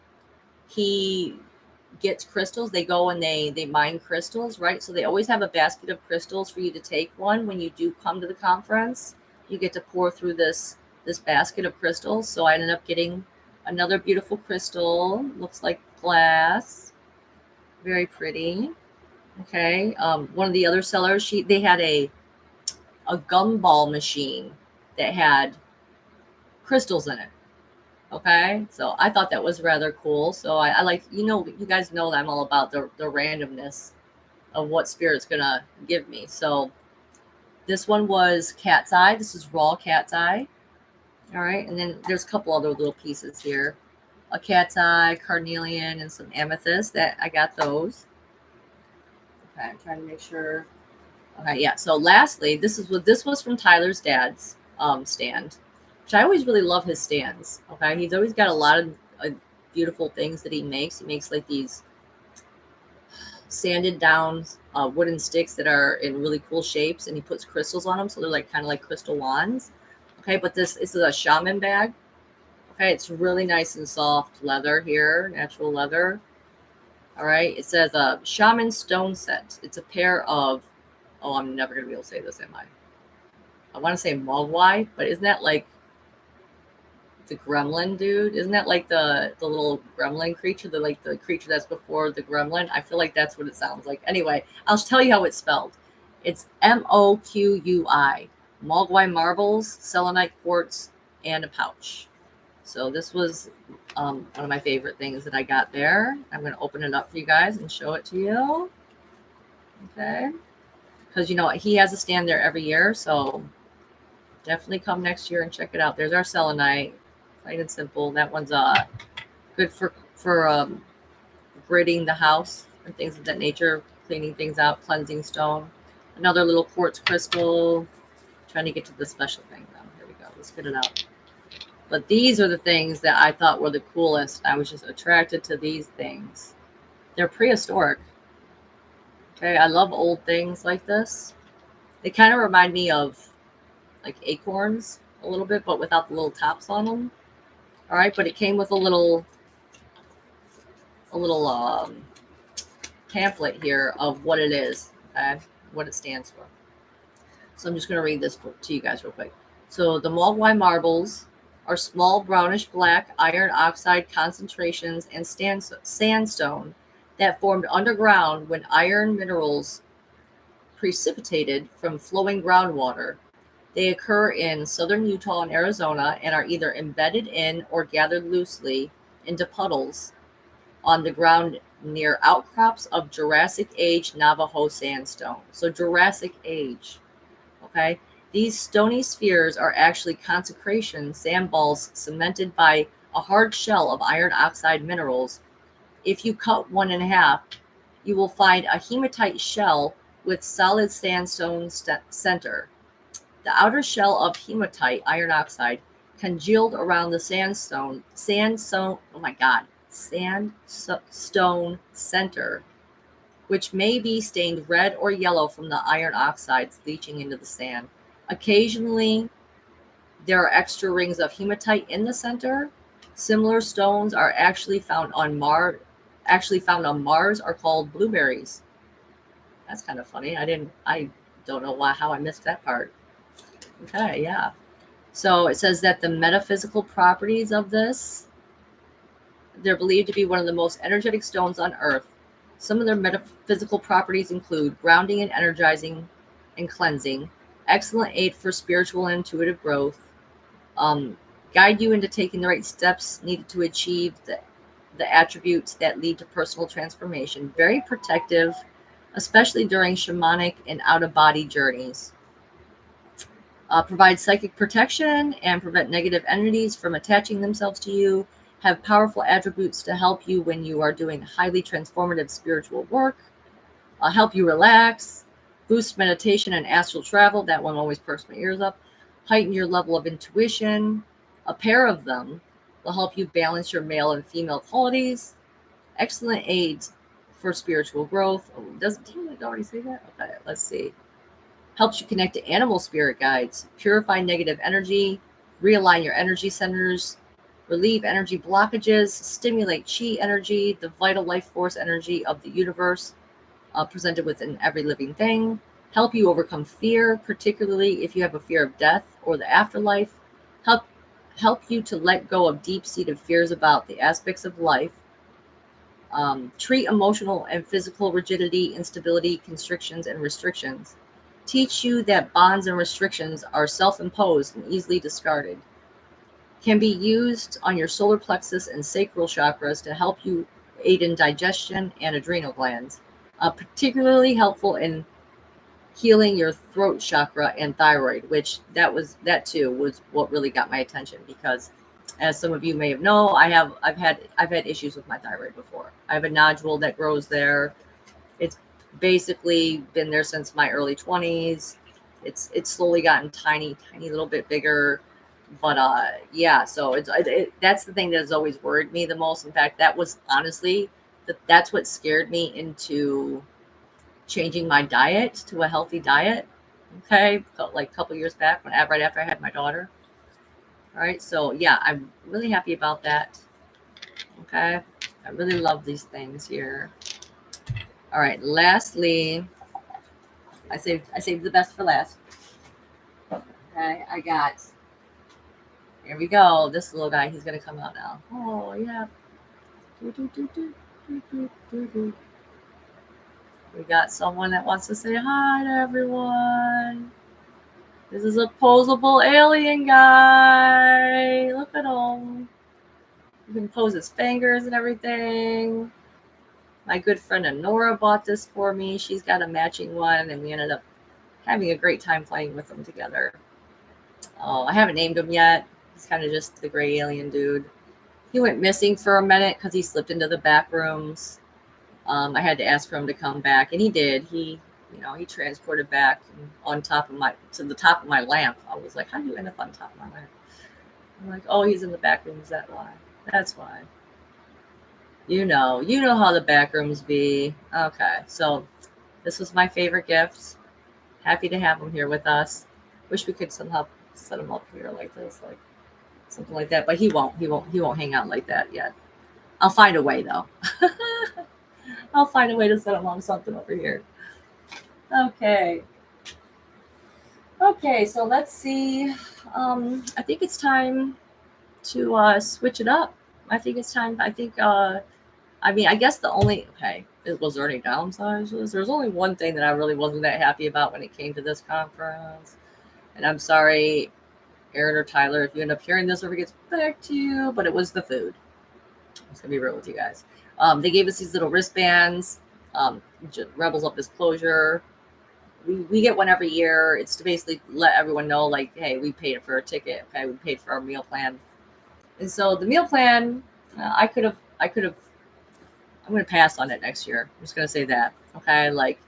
He gets crystals. They go and they mine crystals, right? So they always have a basket of crystals for you to take one when you do come to the conference. You get to pour through this basket of crystals. So I ended up getting another beautiful crystal. Looks like glass. Very pretty. Okay. One of the other sellers, they had a gumball machine that had crystals in it. Okay. So I thought that was rather cool. So I like, you guys know that I'm all about the randomness of what Spirit's gonna give me. So this one was cat's eye. This is raw cat's eye. All right, and then there's a couple other little pieces here. A cat's eye, carnelian, and some amethyst. That I got those. Okay, I'm trying to make sure. Okay, yeah. So lastly, this was from Tyler's dad's stand, which I always really love his stands. Okay, he's always got a lot of beautiful things that he makes. He makes like these sanded down wooden sticks that are in really cool shapes, and he puts crystals on them, so they're like kind of like crystal wands. Okay, but this is a shaman bag. Okay, it's really nice and soft leather here, natural leather. All right, it says a shaman stone set. It's a pair of, oh, I'm never going to be able to say this, am I? I want to say mogwai, but isn't that like the gremlin dude? Isn't that like the little gremlin creature, the creature that's before the gremlin? I feel like that's what it sounds like. Anyway, I'll tell you how it's spelled. It's Moqui. Mogwai marbles, selenite quartz, and a pouch. So this was one of my favorite things that I got there. I'm going to open it up for you guys and show it to you. Okay. Because, he has a stand there every year. So definitely come next year and check it out. There's our selenite. Plain and simple. That one's good for gridding the house and things of that nature. Cleaning things out. Cleansing stone. Another little quartz crystal. Trying to get to the special thing now. Here we go. Let's get it out. But these are the things that I thought were the coolest. I was just attracted to these things. They're prehistoric. Okay, I love old things like this. They kind of remind me of like acorns a little bit, but without the little tops on them. All right, but it came with a little pamphlet here of what it is, okay, what it stands for. So I'm just going to read this to you guys real quick. So the Mogwai marbles are small brownish black iron oxide concentrations and sandstone that formed underground when iron minerals precipitated from flowing groundwater. They occur in southern Utah and Arizona and are either embedded in or gathered loosely into puddles on the ground near outcrops of Jurassic Age Navajo sandstone. So Jurassic Age, okay? These stony spheres are actually consecration sandballs cemented by a hard shell of iron oxide minerals. If you cut one in half, you will find a hematite shell with solid sandstone center. The outer shell of hematite iron oxide congealed around the sandstone center, which may be stained red or yellow from the iron oxides leaching into the sand. Occasionally, there are extra rings of hematite in the center. Similar stones are actually found on Mars. Are called blueberries. That's kind of funny. I don't know how I missed that part. Okay, yeah. So it says that the metaphysical properties of this, they're believed to be one of the most energetic stones on Earth. Some of their metaphysical properties include grounding and energizing and cleansing, excellent aid for spiritual and intuitive growth, guide you into taking the right steps needed to achieve the attributes that lead to personal transformation, very protective, especially during shamanic and out-of-body journeys. Provide psychic protection and prevent negative entities from attaching themselves to you. Have powerful attributes to help you when you are doing highly transformative spiritual work. Help you relax. Boost meditation and astral travel. That one always perks my ears up. Heighten your level of intuition. A pair of them will help you balance your male and female qualities. Excellent aids for spiritual growth. Oh, didn't it already say that? Okay, let's see. Helps you connect to animal spirit guides, purify negative energy, realign your energy centers, relieve energy blockages, stimulate chi energy, the vital life force energy of the universe, presented within every living thing, help you overcome fear, particularly if you have a fear of death or the afterlife, help you to let go of deep-seated fears about the aspects of life, treat emotional and physical rigidity, instability, constrictions, and restrictions, teach you that bonds and restrictions are self-imposed and easily discarded, can be used on your solar plexus and sacral chakras to help you aid in digestion and adrenal glands, particularly helpful in healing your throat chakra and thyroid, which that too was what really got my attention, because as some of you may have known, I've had issues with my thyroid before. I have a nodule that grows there. It's basically been there since my early 20s. It's slowly gotten tiny little bit bigger, but yeah, so that's the thing that has always worried me the most. In fact, that was honestly that's what scared me into changing my diet to a healthy diet. Okay, like a couple years back, right after I had my daughter. All right, so yeah, I'm really happy about that. Okay, I really love these things here. All right, lastly, I saved the best for last. Okay, I got. Here we go. This little guy, he's gonna come out now. Oh yeah. We got someone that wants to say hi to everyone. This is a posable alien guy. Look at him. You can pose his fingers and everything. My good friend Honora bought this for me. She's got a matching one, and we ended up having a great time playing with them together. Oh, I haven't named him yet. He's kind of just the gray alien dude. He went missing for a minute because he slipped into the back rooms. I had to ask for him to come back, and he did. He transported back to the top of my lamp. I was like, how do you end up on top of my lamp? I'm like, oh, he's in the back room. Is that why? That's why. You know how the back rooms be. Okay, so this was my favorite gift. Happy to have him here with us. Wish we could somehow set him up here like this, like something like that. But he won't hang out like that yet. I'll find a way though. I'll find a way to set him on something over here. Okay, so let's see. I think it's time to switch it up. I think it's time. I guess was there any downsides? There's only one thing that I really wasn't that happy about when it came to this conference. And I'm sorry, Aaron or Tyler, if you end up hearing this or if it gets back to you, but it was the food. I'm just going to be real with you guys. They gave us these little wristbands, Rebels of Disclosure. We get one every year. It's to basically let everyone know, like, hey, we paid for a ticket. Okay, we paid for our meal plan. And so the meal plan, I could have. I'm going to pass on it next year. I'm just going to say that. Okay, like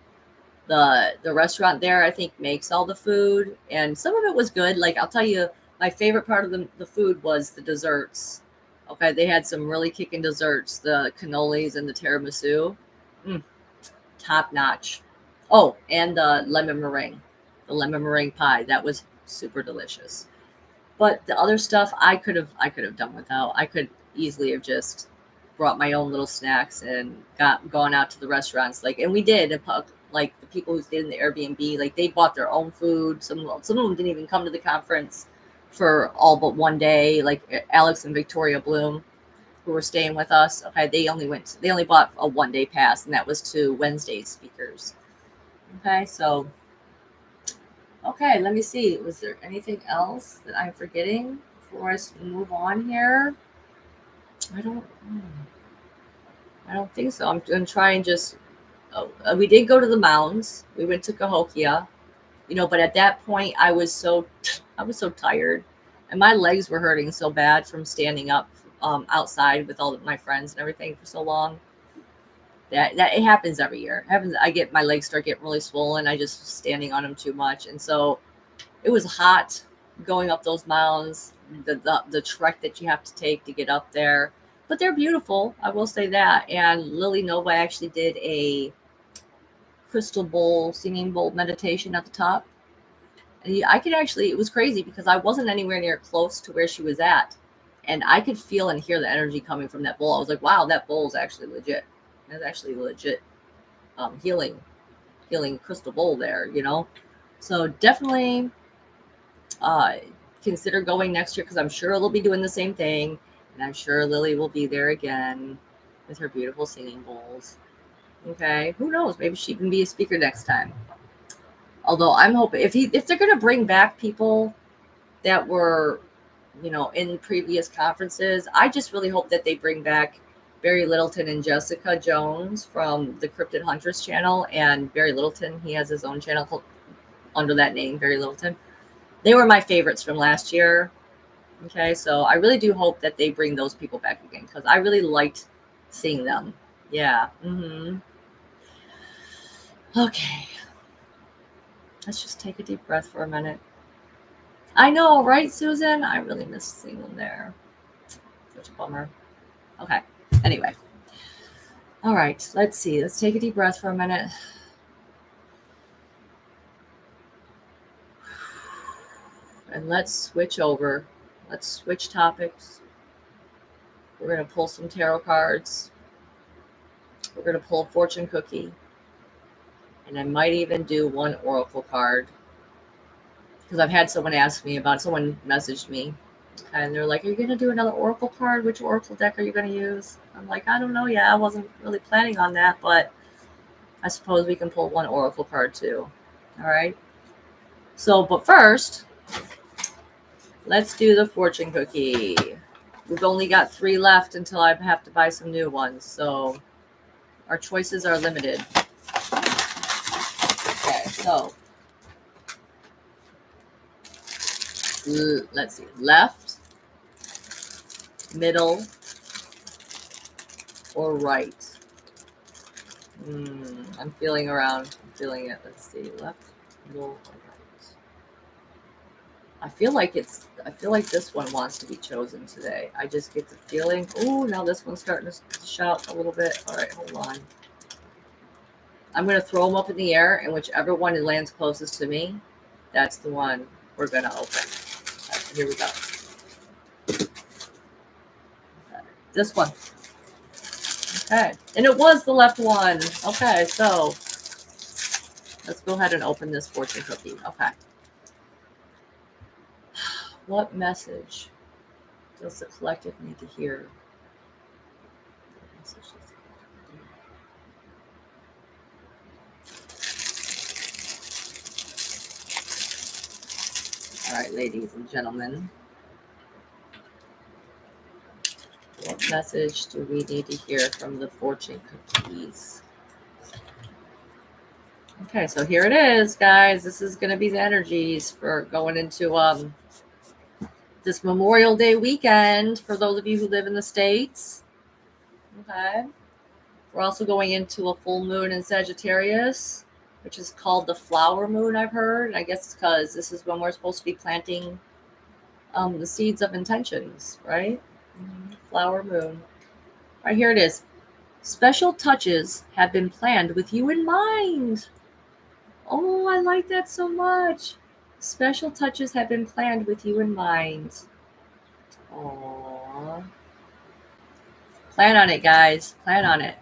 the restaurant there, I think makes all the food, and some of it was good. Like I'll tell you, my favorite part of the food was the desserts. Okay, they had some really kicking desserts, the cannolis and the tiramisu. Mm, top notch. Oh, and the lemon meringue pie. That was super delicious. But the other stuff, I could have done without. I could easily have just brought my own little snacks and gone out to the restaurants. Like, and we did. Like the people who stayed in the Airbnb, like they bought their own food. Some of them didn't even come to the conference for all but one day. Like Alex and Victoria Bloom, who were staying with us. Okay, they only bought a 1 day pass, and that was to Wednesday's speakers. Okay, so okay, let me see. Was there anything else that I'm forgetting before I move on here? I don't. I don't think so. I'm gonna try and just. Oh, we did go to the mounds. We went to Cahokia, but at that point I was so tired, and my legs were hurting so bad from standing up outside with all of my friends and everything for so long. That it happens every year. It happens. My legs start getting really swollen. I just standing on them too much, and so it was hot going up those mounds, the trek that you have to take to get up there. But they're beautiful, I will say that. And Lily Nova actually did a crystal bowl, singing bowl meditation at the top. And I could actually, it was crazy because I wasn't anywhere near close to where she was at. And I could feel and hear the energy coming from that bowl. I was like, wow, that bowl is actually legit. That's actually legit healing crystal bowl there. So definitely uh, consider going next year because I'm sure they'll be doing the same thing, and I'm sure Lily will be there again with her beautiful singing bowls. Okay, who knows? Maybe she can be a speaker next time. Although I'm hoping if they're gonna bring back people that were, in previous conferences, I just really hope that they bring back Barry Littleton and Jessica Jones from the Cryptid Hunters channel. And Barry Littleton, he has his own channel under that name, Barry Littleton. They were my favorites from last year. Okay, so I really do hope that they bring those people back again because I really liked seeing them. Yeah. Okay. Let's just take a deep breath for a minute. I know, right, Susan? I really miss seeing them there. Such a bummer. Okay. Anyway. All right. Let's see. Let's take a deep breath for a minute. And let's switch over. Let's switch topics. We're going to pull some tarot cards. We're going to pull a fortune cookie. And I might even do one oracle card. Because I've had someone messaged me. And they're like, are you going to do another oracle card? Which oracle deck are you going to use? I'm like, I don't know yet. I wasn't really planning on that. But I suppose we can pull one oracle card too. All right. So, but first, let's do the fortune cookie. We've only got 3 left until I have to buy some new ones. So our choices are limited. Okay, so let's see. Left, middle, or right? I'm feeling around. I'm feeling it. Let's see. Left, middle, or right? I feel like this one wants to be chosen today. I just get the feeling. Oh, now this one's starting to shout a little bit. All right, hold on. I'm going to throw them up in the air, and whichever one lands closest to me, that's the one we're going to open. Right, here we go. Okay, this one. Okay, and it was the left one. Okay, so let's go ahead and open this fortune cookie. Okay. What message does the collective need to hear? All right, ladies and gentlemen. What message do we need to hear from the fortune cookies? Okay, so here it is, guys. This is going to be the energies for going into this Memorial Day weekend for those of you who live in the States. Okay. We're also going into a full moon in Sagittarius, which is called the flower moon, I've heard. I guess it's because this is when we're supposed to be planting the seeds of intentions, right? Flower moon. Right, here it is. Special touches have been planned with you in mind. Oh, I like that so much. Special touches have been planned with you in mind. Aww. Plan on it, guys. Plan on it.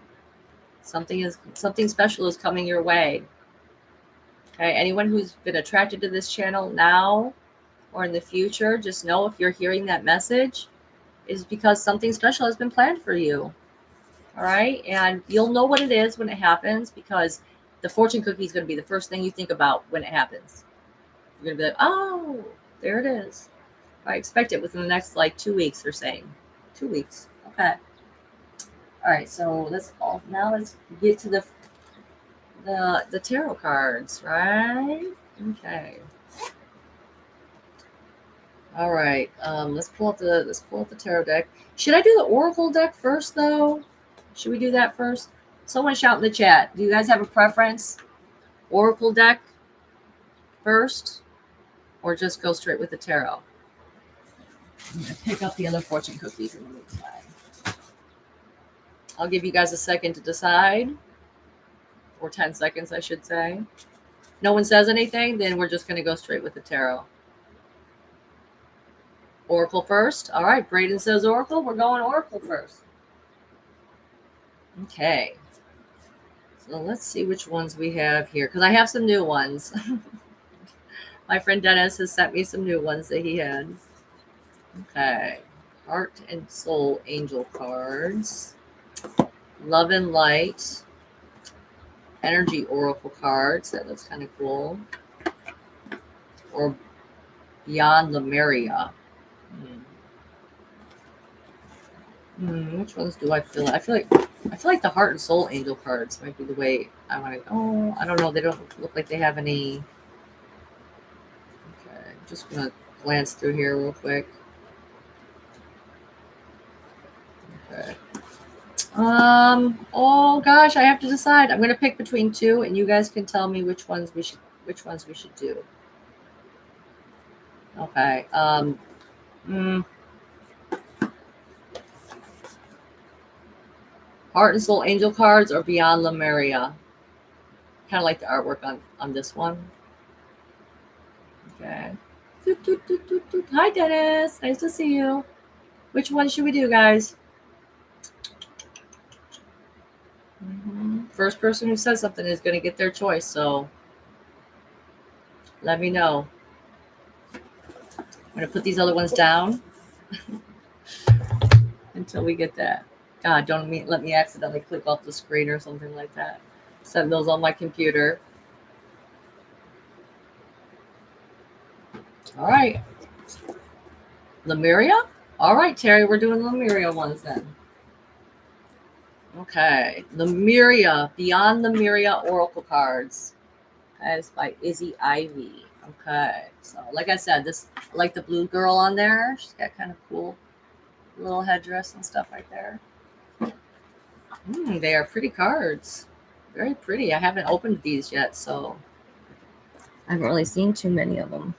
Something special is coming your way. Okay, anyone who's been attracted to this channel now or in the future, just know if you're hearing that message, is because something special has been planned for you. All right, and you'll know what it is when it happens, because the fortune cookie is going to be the first thing you think about when it happens. You're going to be like, oh, there it is. I expect it within the next 2 weeks, they're saying. 2 weeks. Okay. All right, so let's get to the tarot cards, right? Okay. All right. Let's pull up the tarot deck. Should I do the oracle deck first, though? Should we do that first? Someone shout in the chat. Do you guys have a preference? Oracle deck first, or just go straight with the tarot? I'm gonna pick up the other fortune cookies in the meantime. I'll give you guys a second to decide, or 10 seconds, I should say. No one says anything, then we're just going to go straight with the tarot. Oracle first. All right, Braden says Oracle. We're going Oracle first. Okay. So let's see which ones we have here, because I have some new ones. My friend Dennis has sent me some new ones that he had. Okay. Heart and Soul Angel cards. Love and Light. Energy Oracle cards. That looks kind of cool. Or Beyond Lemuria. Which ones do I feel? I feel like the Heart and Soul Angel cards might be the way I want to go. I don't know. They don't look like they have any. Okay, I'm just gonna glance through here real quick. Okay. Oh gosh, I have to decide. I'm gonna pick between two, and you guys can tell me which ones we should do. Okay. Heart and Soul Angel cards or Beyond Lemuria. Kind of like the artwork on this one. Okay. Hi Dennis, nice to see you. Which one should we do, guys? First person who says something is going to get their choice, so let me know. I'm going to put these other ones down until we get that. God, don't let me accidentally click off the screen or something like that. Set those on my computer. All right. Lemuria? All right, Terry, we're doing Lemuria ones then. Okay. Lemuria, Beyond Lemuria Oracle cards. That is by Izzy Ivy. Okay. So, like I said, I like the blue girl on there. She's got kind of cool little headdress and stuff right there. They are pretty cards. Very pretty. I haven't opened these yet, so I haven't really seen too many of them.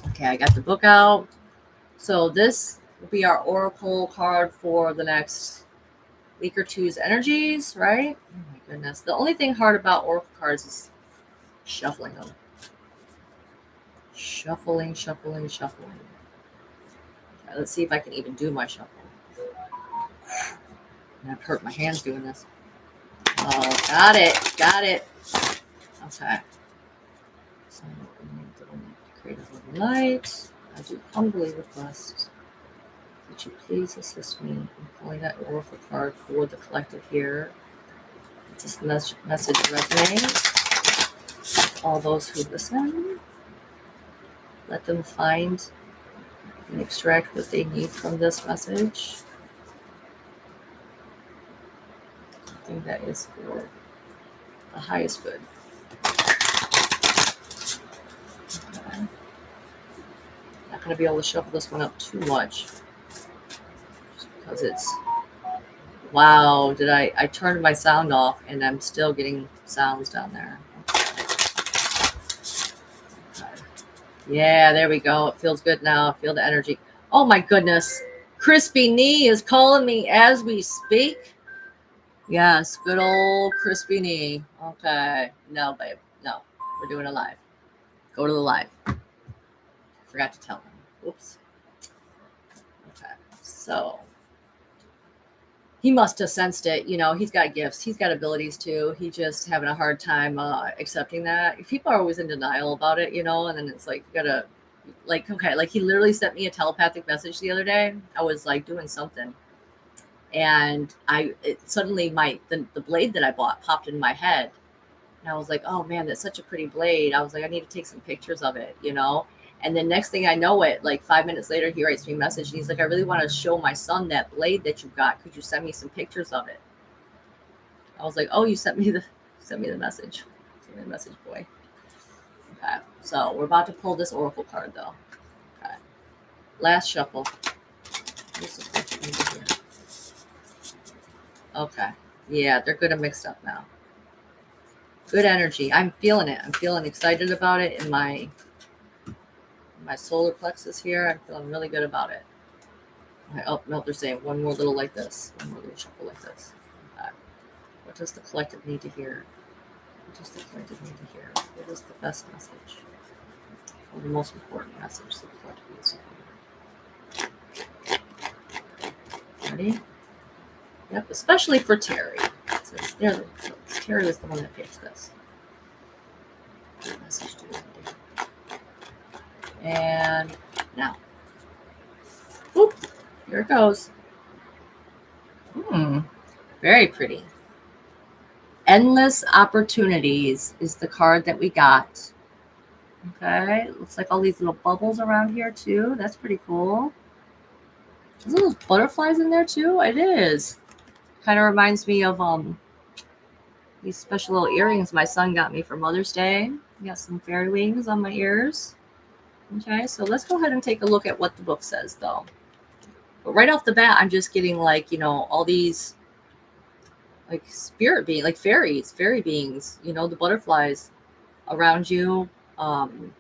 Okay, I got the book out. So this will be our oracle card for the next week or two's energies, right? Oh my goodness. The only thing hard about oracle cards is shuffling them. Shuffling. Okay, let's see if I can even do my shuffle. I've hurt my hands doing this. Oh, got it. Okay. So, create a little light. I do humbly request that you please assist me in pulling that oracle card for the collective here. Let this message resonate with all those who listen. Let them find and extract what they need from this message. think that is for the highest good. Okay. Not going to be able to shuffle this one up too much, just because it's, wow, I turned my sound off and I'm still getting sounds down there. Okay. Yeah, there we go. It feels good now. I feel the energy. Oh my goodness. Crispy Knee is calling me as we speak. Yes, good old Crispy Knee. Okay. No, babe. No. We're doing a live. Go to the live. Forgot to tell him. Oops. Okay. So he must have sensed it. You know, he's got gifts. He's got abilities too. He just having a hard time accepting that. People are always in denial about it, you know, and then it's like, you gotta, like, okay, like he literally sent me a telepathic message the other day. I was like doing something. And suddenly the blade that I bought popped in my head. And I was like, oh man, that's such a pretty blade. I was like, I need to take some pictures of it, you know? And then next thing I know it, like 5 minutes later, he writes me a message and he's like, I really want to show my son that blade that you got. Could you send me some pictures of it? I was like, oh, you sent me the message. Send me the message, boy. Okay. So we're about to pull this oracle card though. Okay. Last shuffle. Okay. Yeah, they're good and mixed up now. Good energy. I'm feeling it. I'm feeling excited about it in my solar plexus here. I'm feeling really good about it. Okay. Oh, no, they're saying one more little like this. One more little shuffle like this. Okay. What does the collective need to hear? What does the collective need to hear? What is the best message? Or the most important message the collective needs to hear? Ready? Yep, especially for Terry. Terry was the one that picked this. What message do we need to hear? And now. Whoop, here it goes. Very pretty. Endless Opportunities is the card that we got. Okay, looks like all these little bubbles around here too. That's pretty cool. There's little butterflies in there too. It is. Kind of reminds me of these special little earrings my son got me for Mother's Day. Got some fairy wings on my ears. Okay, so let's go ahead and take a look at what the book says though. But right off the bat, I'm just getting like, you know, all these like spirit beings, like fairy beings, you know, the butterflies around you, and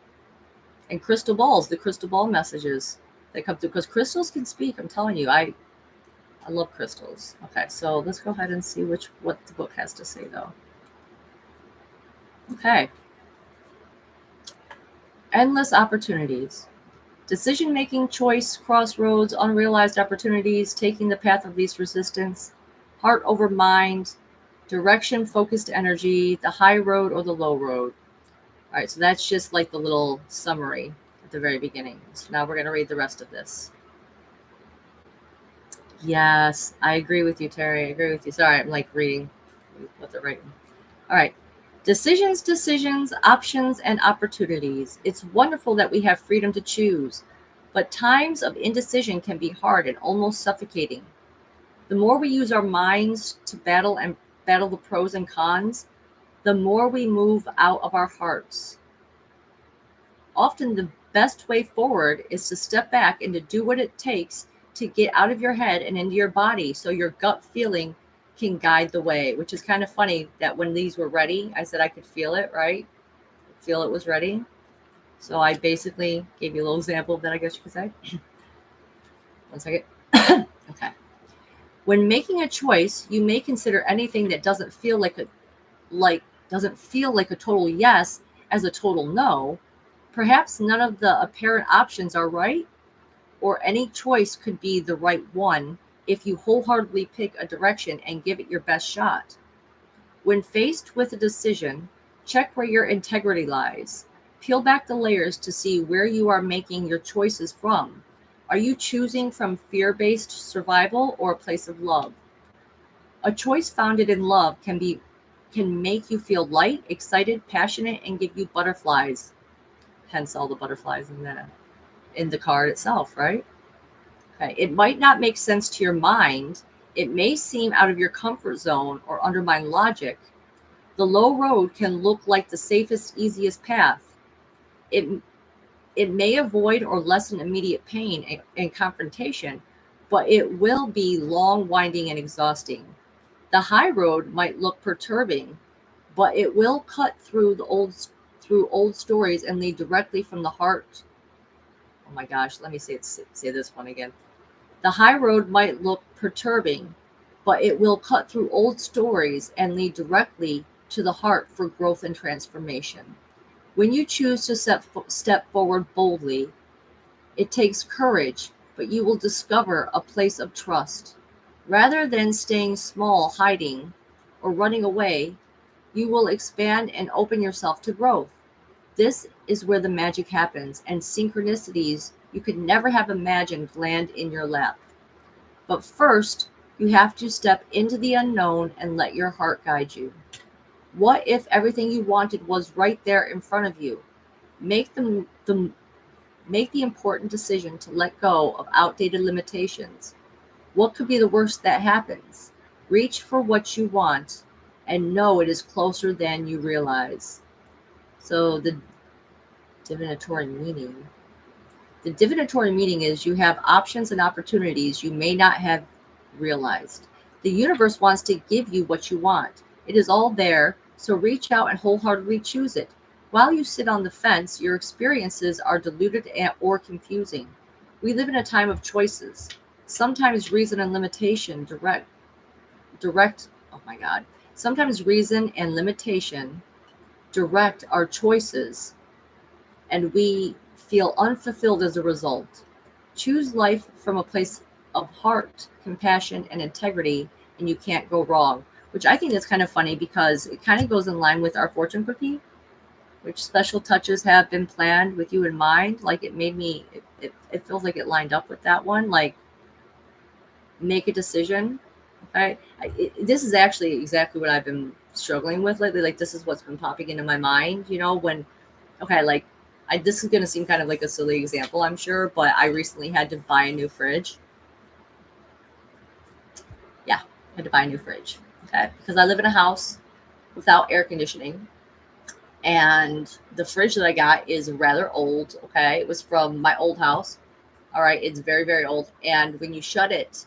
crystal balls, the crystal ball messages that come through, because crystals can speak. I'm telling you, I love crystals. Okay, so let's go ahead and see what the book has to say though. Okay. Endless opportunities. Decision-making, choice, crossroads, unrealized opportunities, taking the path of least resistance, heart over mind, direction, focused energy, the high road or the low road. All right, so that's just like the little summary at the very beginning. So now we're going to read the rest of this. Yes, I agree with you, Terry. I agree with you. Sorry, I'm like reading what they're writing. All right. Decisions, options, and opportunities. It's wonderful that we have freedom to choose, but times of indecision can be hard and almost suffocating. The more we use our minds to battle the pros and cons, the more we move out of our hearts. Often the best way forward is to step back and to do what it takes to get out of your head and into your body so your gut feeling can guide the way, which is kind of funny that when these were ready, I said I could feel it, right? Feel it was ready. So I basically gave you a little example of that, I guess you could say. 1 second. Okay. When making a choice, you may consider anything that doesn't feel like a total yes as a total no. Perhaps none of the apparent options are right, or any choice could be the right one if you wholeheartedly pick a direction and give it your best shot. When faced with a decision, check where your integrity lies. Peel back the layers to see where you are making your choices from. Are you choosing from fear-based survival or a place of love? A choice founded in love can make you feel light, excited, passionate, and give you butterflies. Hence all the butterflies in the card itself, right? Okay. It might not make sense to your mind. It may seem out of your comfort zone or undermine logic. The low road can look like the safest, easiest path. It, it may avoid or lessen immediate pain and confrontation, but it will be long, winding, and exhausting. The high road might look perturbing, but it will cut through old stories and lead directly from the heart. Oh my gosh, let me say this one again. The high road might look perturbing, but it will cut through old stories and lead directly to the heart for growth and transformation. When you choose to step forward boldly, it takes courage, but you will discover a place of trust. Rather than staying small, hiding, or running away, you will expand and open yourself to growth. This is where the magic happens, and synchronicities you could never have imagined land in your lap. But first, you have to step into the unknown and let your heart guide you. What if everything you wanted was right there in front of you? Make make the important decision to let go of outdated limitations. What could be the worst that happens? Reach for what you want and know it is closer than you realize. So the divinatory meaning. The divinatory meaning is you have options and opportunities you may not have realized. The universe wants to give you what you want. It is all there, so reach out and wholeheartedly choose it. While you sit on the fence, your experiences are diluted or confusing. We live in a time of choices. Sometimes reason and limitation oh my God. Sometimes reason and limitation direct our choices, and we feel unfulfilled as a result. Choose life from a place of heart, compassion, and integrity, and you can't go wrong. Which I think is kind of funny because it kind of goes in line with our fortune cookie, which special touches have been planned with you in mind. Like it made me, it feels like it lined up with that one. Like make a decision. Okay. This is actually exactly what I've been struggling with lately. Like this is what's been popping into my mind, when, okay, like this is going to seem kind of like a silly example, I'm sure, but I recently had to buy a new fridge. Yeah, I had to buy a new fridge. Okay. Because I live in a house without air conditioning. And the fridge that I got is rather old. Okay. It was from my old house. All right. It's very, very old. And when you shut it,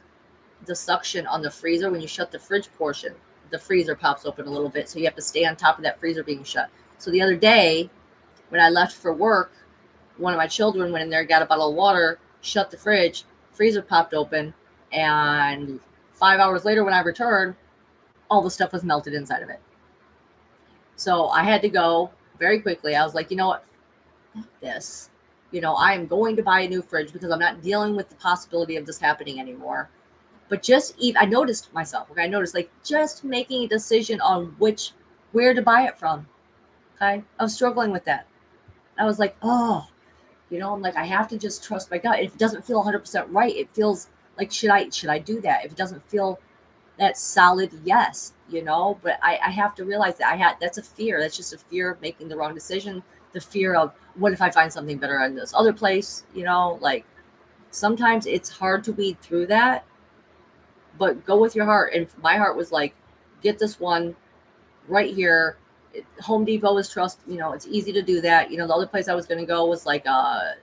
the suction on the freezer, when you shut the fridge portion, the freezer pops open a little bit. So you have to stay on top of that freezer being shut. So the other day, when I left for work, one of my children went in there, got a bottle of water, shut the fridge, freezer popped open, and 5 hours later when I returned, all the stuff was melted inside of it. So I had to go very quickly. I was like, you know what? Fuck this. I am going to buy a new fridge because I'm not dealing with the possibility of this happening anymore. But I noticed myself, okay? I noticed like just making a decision on where to buy it from. Okay. I was struggling with that. I was like, oh, I'm like, I have to just trust my gut. If it doesn't feel 100% right, it feels like, should I do that? If it doesn't feel that solid, yes, but I have to realize that that's a fear. That's just a fear of making the wrong decision. The fear of what if I find something better in this other place, like sometimes it's hard to weed through that, but go with your heart. And my heart was like, get this one right here. Home Depot is it's easy to do that. The other place I was going to go was like a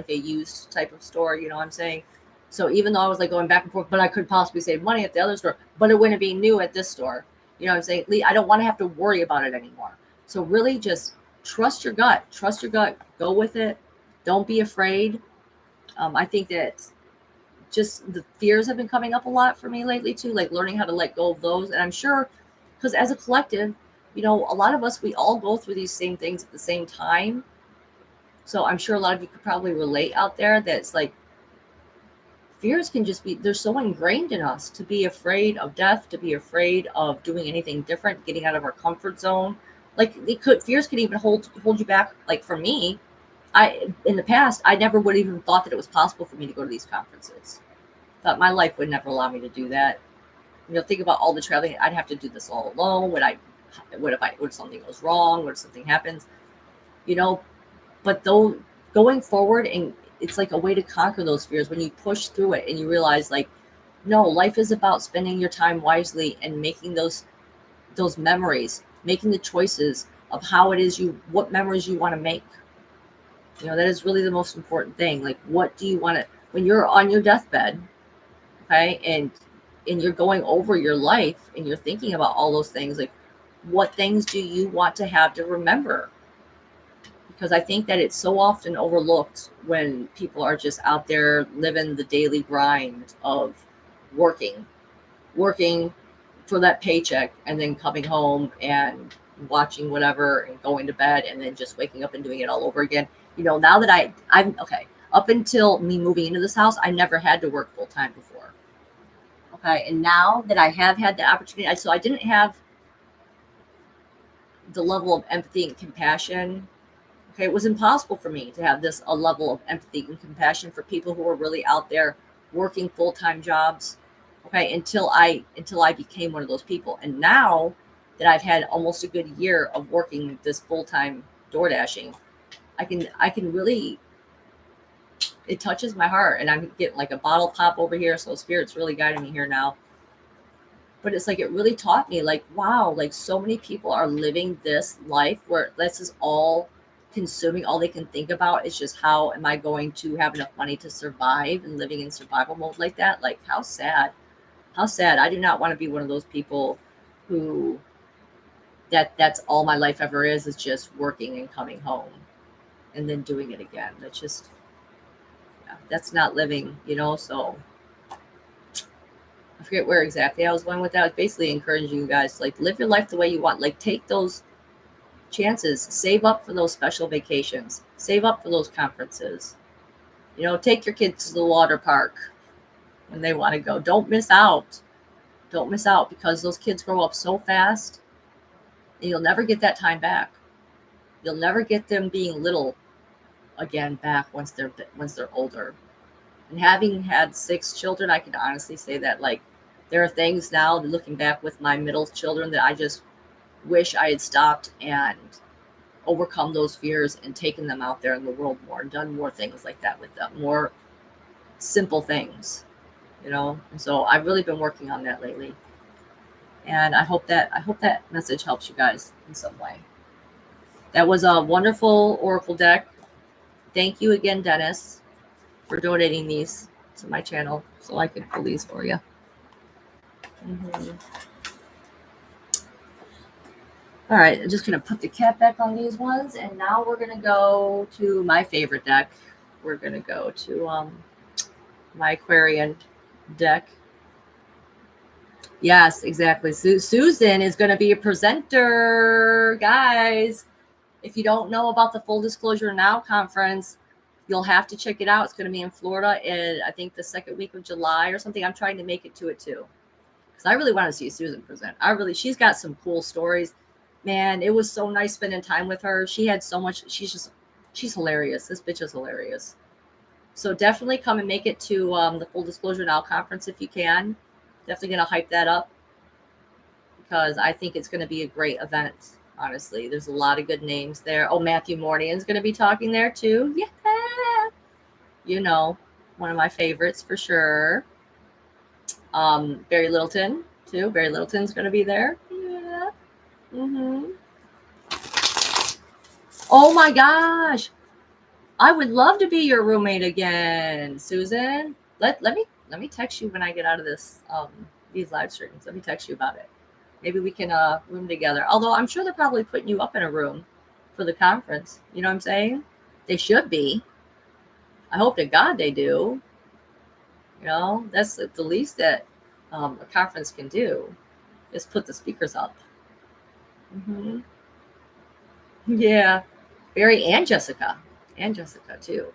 used type of store, what I'm saying? So even though I was like going back and forth, but I could possibly save money at the other store, but it wouldn't be new at this store. What I'm saying? I don't want to have to worry about it anymore. So really just trust your gut, go with it. Don't be afraid. I think that just the fears have been coming up a lot for me lately too, like learning how to let go of those. And I'm sure because as a collective, a lot of us, we all go through these same things at the same time. So I'm sure a lot of you could probably relate out there that's like, fears can just be, they're so ingrained in us to be afraid of death, to be afraid of doing anything different, getting out of our comfort zone. Like fears could even hold you back. Like for me, in the past, I never would even thought that it was possible for me to go to these conferences. Thought my life would never allow me to do that. Think about all the traveling. I'd have to do this all alone. What if something goes wrong? What if something happens? But though going forward, and it's like a way to conquer those fears when you push through it and you realize like No, life is about spending your time wisely and making those memories, making the choices of how it is what memories you want to make. That is really the most important thing. Like, what do you want to, when you're on your deathbed, okay, and you're going over your life and you're thinking about all those things, like, what things do you want to have to remember? Because I think that it's so often overlooked when people are just out there living the daily grind of working, working for that paycheck, and then coming home and watching whatever and going to bed and then just waking up and doing it all over again. Now that I'm okay, up until me moving into this house, I never had to work full time before. Okay, and now that I have had the opportunity, so I didn't have the level of empathy and compassion. Okay, it was impossible for me to have a level of empathy and compassion for people who are really out there working full-time jobs. Okay, until I became one of those people. And now that I've had almost a good year of working this full-time door dashing, I can really, it touches my heart, and I'm getting like a bottle pop over here. So Spirit's really guiding me here now. But it's like, it really taught me, like, wow, like, so many people are living this life where this is all consuming. All they can think about is just, how am I going to have enough money to survive, and living in survival mode like that. Like, how sad. How sad. I do not want to be one of those people who that's all my life ever is just working and coming home and then doing it again. That's just, yeah, that's not living, so I forget where exactly I was going with that. I was basically encouraging you guys to, like, live your life the way you want. Like, take those chances, save up for those special vacations, save up for those conferences. Take your kids to the water park when they want to go. Don't miss out. Don't miss out, because those kids grow up so fast, and you'll never get that time back. You'll never get them being little again back once they're older. And having had 6 children, I can honestly say that, like, there are things now, looking back with my middle children, that I just wish I had stopped and overcome those fears and taken them out there in the world more, and done more things like that with them, more simple things, And so I've really been working on that lately. And I hope that message helps you guys in some way. That was a wonderful Oracle deck. Thank you again, Dennis, for donating these to my channel so I could pull these for you. All right, I'm just going to put the cap back on these ones, and now we're going to go to my favorite deck. We're going to go to my Aquarian deck. Yes, exactly. Susan is going to be a presenter, guys. If you don't know about the Full Disclosure Now conference, you'll have to check it out. It's going to be in Florida in, I think, the second week of July or something. I'm trying to make it to it too, because I really want to see Susan present. She's got some cool stories. Man, it was so nice spending time with her. She had so much. She's hilarious. This bitch is hilarious. So definitely come and make it to the Full Disclosure Now conference if you can. Definitely going to hype that up, because I think it's going to be a great event. Honestly, there's a lot of good names there. Oh, Matthew Mornian's going to be talking there too. Yeah. One of my favorites for sure. Barry Littleton too. Barry Littleton's going to be there. Yeah. Oh my gosh. I would love to be your roommate again, Susan. Let me text you when I get out of these live streams. Let me text you about it. Maybe we can room together. Although I'm sure they're probably putting you up in a room for the conference. You know what I'm saying? They should be. I hope to God they do. That's the least that a conference can do, is put the speakers up. Yeah. Barry and Jessica too,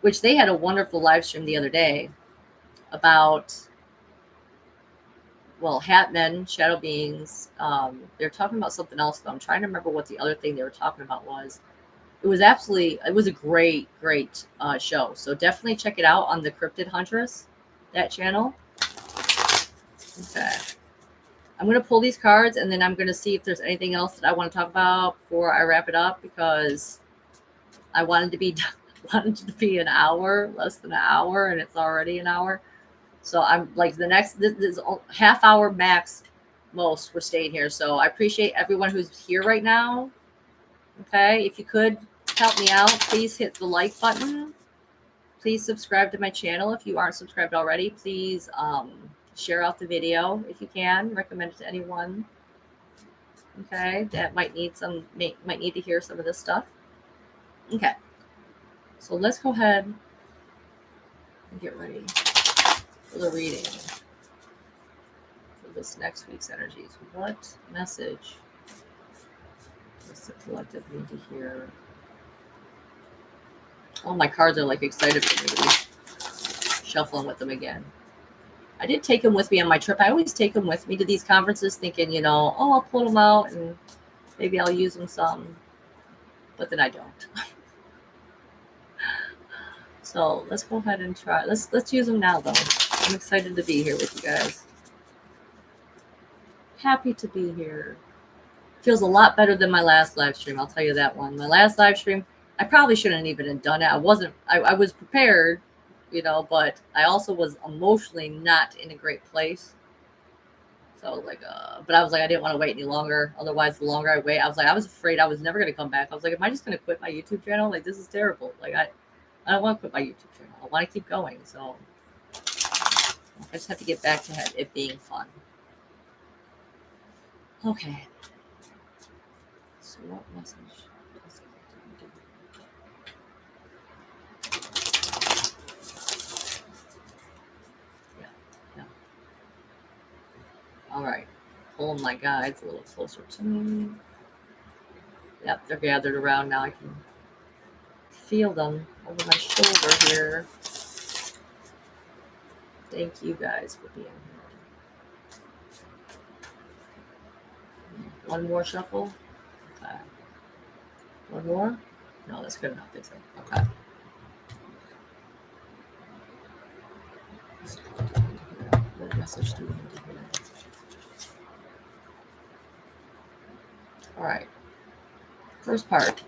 which they had a wonderful live stream the other day about, well, hat men, shadow beings. They're talking about something else, though. I'm trying to remember what the other thing they were talking about was. It was a great show. So definitely check it out on the Cryptid Huntress, that channel. Okay. I'm going to pull these cards, and then I'm going to see if there's anything else that I want to talk about before I wrap it up, because I wanted to be an hour, less than an hour, and it's already an hour. So I'm like this half hour max most we're staying here. So I appreciate everyone who's here right now. Okay, if you could help me out, please hit the like button. Please subscribe to my channel if you aren't subscribed already. Please share out the video if you can. Recommend it to anyone. Okay, that might need to hear some of this stuff. Okay, so let's go ahead and get ready for the reading for this next week's energies. What message does the collective need to hear? Oh, my cards are like excited for me to be shuffling with them again. I did take them with me on my trip. I always take them with me to these conferences thinking, you know, oh, I'll pull them out and maybe I'll use them some, but then I don't. So let's go ahead and try. Let's use them now, though. I'm excited to be here with you guys. Happy to be here. Feels a lot better than my last live stream. I'll tell you that one. My last live stream, I probably shouldn't even have done it. I was prepared, you know, but I also was emotionally not in a great place. So but I was like, I didn't want to wait any longer. Otherwise, the longer I wait, I was afraid I was never going to come back. I was like, am I just going to quit my YouTube channel? Like, this is terrible. Like, I don't want to quit my YouTube channel. I want to keep going. So I just have to get back to it being fun. Okay. So what message does it do? Yeah. All right. Pulling my guides a little closer to me. Yep, they're gathered around now. I can feel them over my shoulder here. Thank you guys for being here. One more shuffle. Okay. One more? No, that's good enough, is it? Okay. What message do we need to hear? All right. First part.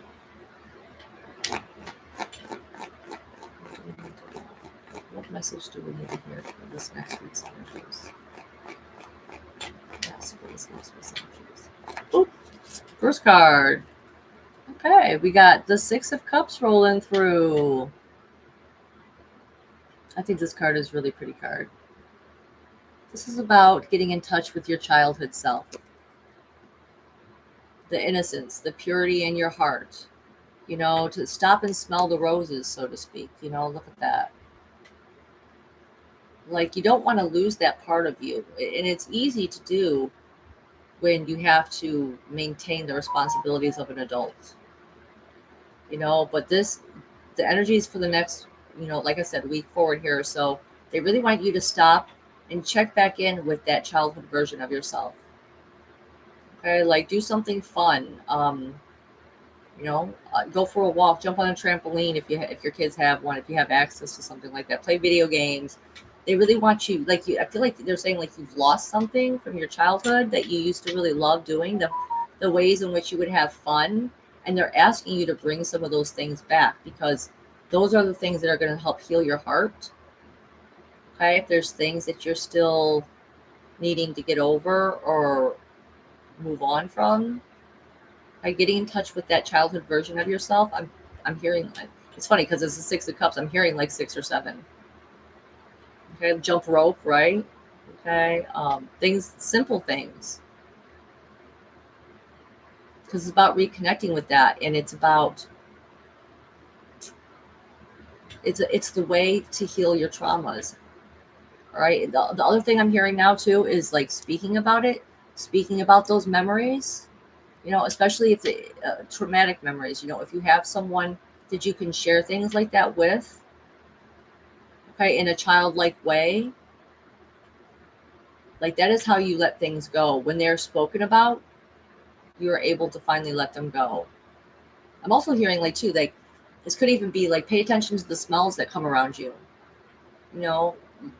What message do we need to hear for this next week's energies? Yes, for this next week's energies. Oop. First card. Okay, we got the Six of Cups rolling through. I think this card is a really pretty card. This is about getting in touch with your childhood self. The innocence, the purity in your heart. You know, to stop and smell the roses, so to speak. You know, look at that. Like, you don't want to lose that part of you. And it's easy to do when you have to maintain the responsibilities of an adult. You know, but the energies for the next, you know, like I said, week forward here. So they really want you to stop and check back in with that childhood version of yourself. Okay, like do something fun. You know, go for a walk, jump on a trampoline if your kids have one, if you have access to something like that. Play video games. They really want you, I feel like they're saying like you've lost something from your childhood that you used to really love doing, the ways in which you would have fun. And they're asking you to bring some of those things back because those are the things that are going to help heal your heart. Okay, if there's things that you're still needing to get over or move on from, by getting in touch with that childhood version of yourself, I'm hearing, it's funny because it's the Six of Cups. I'm hearing like 6 or 7. Okay, jump rope, right? Okay, things, simple things. Because it's about reconnecting with that, and it's about it's the way to heal your traumas. All right. The other thing I'm hearing now too is like speaking about those memories. You know, especially if the traumatic memories. You know, if you have someone that you can share things like that with, okay, in a childlike way. Like that is how you let things go. When they're spoken about, you are able to finally let them go. I'm also hearing like too, like this could even be like pay attention to the smells that come around you. You know,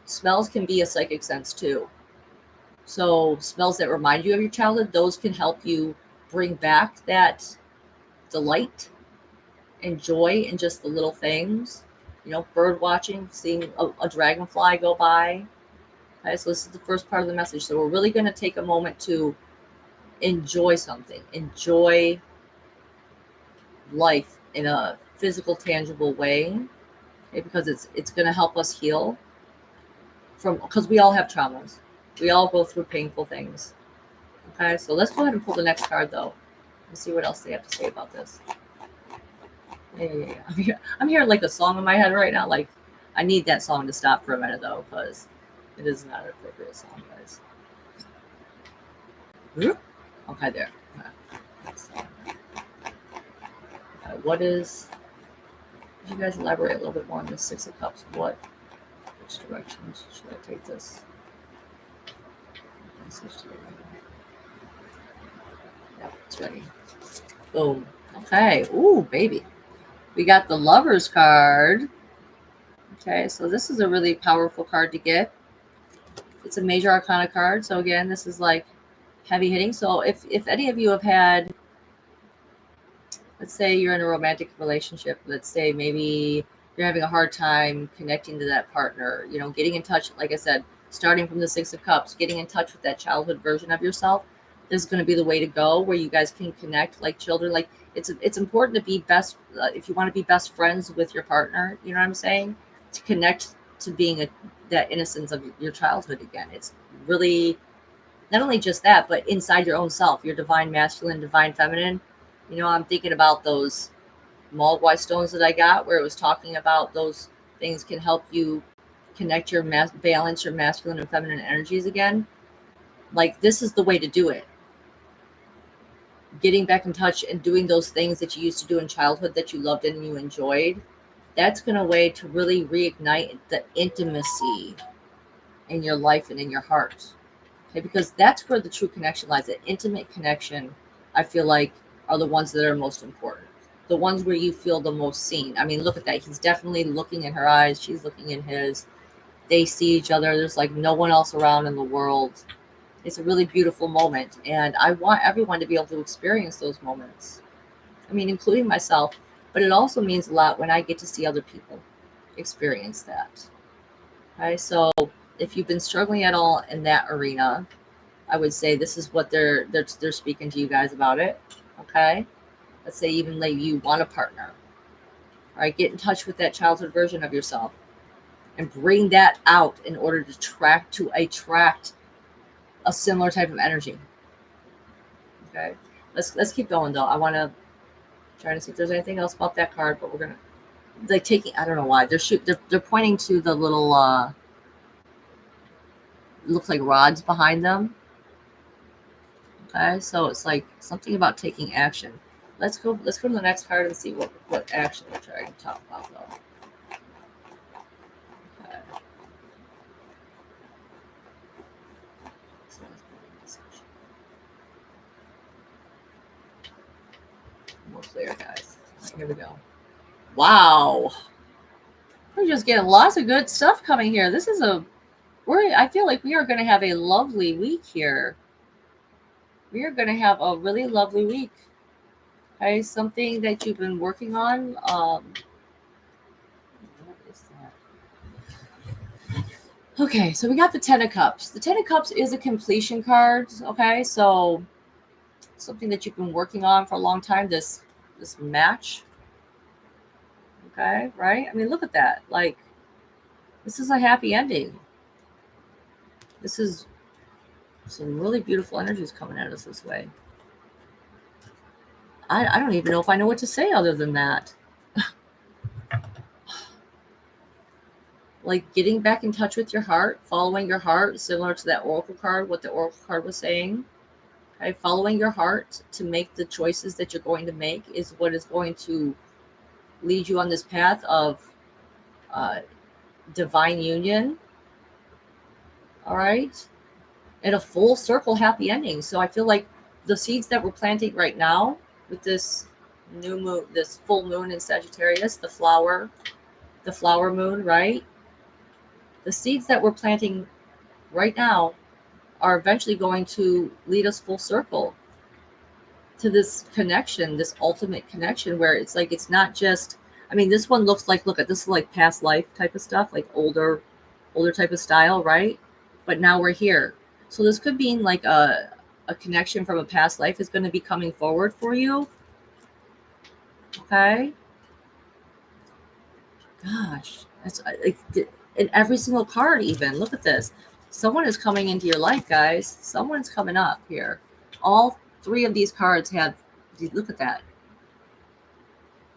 smells can be a psychic sense too. So smells that remind you of your childhood, those can help you bring back that delight and joy in just the little things. You know, bird watching, seeing a dragonfly go by. Okay, so this is the first part of the message. So we're really going to take a moment to enjoy something, enjoy life in a physical, tangible way, okay, because it's going to help us heal from, because we all have traumas, we all go through painful things. Okay, so let's go ahead and pull the next card though, and see what else they have to say about this. Yeah. I'm hearing like a song in my head right now. Like, I need that song to stop for a minute though, because it is not an appropriate song, guys. Okay, there. What is? Could you guys elaborate a little bit more on the Six of Cups? Which directions should I take this? Yep, it's ready. Boom. Okay. Ooh, baby. We got the Lovers card. Okay, so this is a really powerful card to get. It's a major arcana card. So again, this is like heavy hitting. So if any of you have had, let's say you're in a romantic relationship, let's say maybe you're having a hard time connecting to that partner, you know, getting in touch, like I said, starting from the Six of Cups, getting in touch with that childhood version of yourself, this is going to be the way to go, where you guys can connect like children. Like, it's important to be best, if you want to be best friends with your partner, you know what I'm saying, to connect to being that innocence of your childhood again. It's really not only just that, but inside your own self, your divine masculine, divine feminine. You know, I'm thinking about those Mogwai stones that I got, where it was talking about those things can help you connect your balance your masculine and feminine energies again. Like, this is the way to do it. Getting back in touch and doing those things that you used to do in childhood that you loved and you enjoyed. That's going to way to really reignite the intimacy in your life and in your heart. Okay, because that's where the true connection lies. The intimate connection, I feel like, are the ones that are most important. The ones where you feel the most seen. I mean, look at that. He's definitely looking in her eyes. She's looking in his. They see each other. There's like no one else around in the world. It's a really beautiful moment. And I want everyone to be able to experience those moments. I mean, including myself. But it also means a lot when I get to see other people experience that. Okay, so if you've been struggling at all in that arena, I would say this is what they're speaking to you guys about it. Okay, let's say even like you want a partner. All right, get in touch with that childhood version of yourself and bring that out in order to attract a similar type of energy. Okay, let's keep going though. I want to try to see if there's anything else about that card, but we're gonna like taking. I don't know why they're pointing to the little looks like rods behind them. Okay, so it's like something about taking action. Let's go to the next card and see what action we're trying to talk about though. Okay. More clear, guys. Right, here we go. Wow. We're just getting lots of good stuff coming here. This is I feel like we are going to have a lovely week here. We are going to have a really lovely week. Okay, something that you've been working on. What is that? Okay, so we got the Ten of Cups. The Ten of Cups is a completion card. Okay, so something that you've been working on for a long time. This match. Okay, right? I mean, look at that. Like, this is a happy ending. This is some really beautiful energies coming at us this way. I don't even know if I know what to say other than that. Like, getting back in touch with your heart, following your heart, similar to that oracle card, what the oracle card was saying. Okay, following your heart to make the choices that you're going to make is what is going to lead you on this path of divine union. All right. And a full circle happy ending. So I feel like the seeds that we're planting right now with this new moon, this full moon in Sagittarius, the flower moon, right? The seeds that we're planting right now are eventually going to lead us full circle to this connection, this ultimate connection, where it's like, it's not just, I mean, this one looks like, look at this is like past life type of stuff, like older type of style, right? but now we're here. So this could mean like a connection from a past life is going to be coming forward for you. Okay. Gosh, that's like in every single card. Even look at this. Someone is coming into your life, guys. Someone's coming up here. All three of these cards have. Look at that.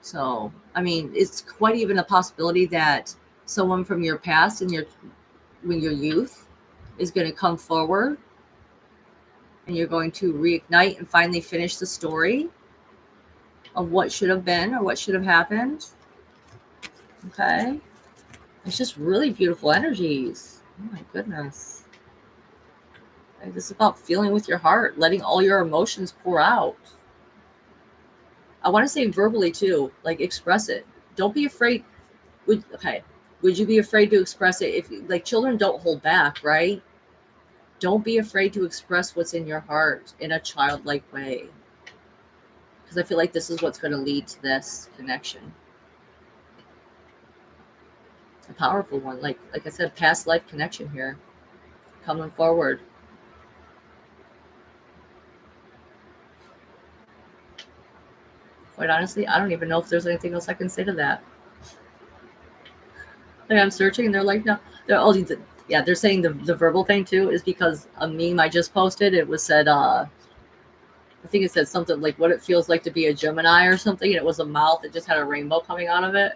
So, I mean, it's quite even a possibility that someone from your past and when your youth is going to come forward, and you're going to reignite and finally finish the story of what should have been or what should have happened. Okay. It's just really beautiful energies. Oh my goodness. Okay, this is about feeling with your heart, letting all your emotions pour out. I want to say verbally too, like express it. Don't be afraid. Would you be afraid to express it? If like children don't hold back, right? Don't be afraid to express what's in your heart in a childlike way. Because I feel like this is what's going to lead to this connection. A powerful one. Like I said, past life connection here. Coming forward. Quite honestly, I don't even know if there's anything else I can say to that. Like I'm searching and they're like, no. They're saying the verbal thing too is because a meme I just posted, it was said, I think it said something like what it feels like to be a Gemini or something, and it was a mouth that just had a rainbow coming out of it.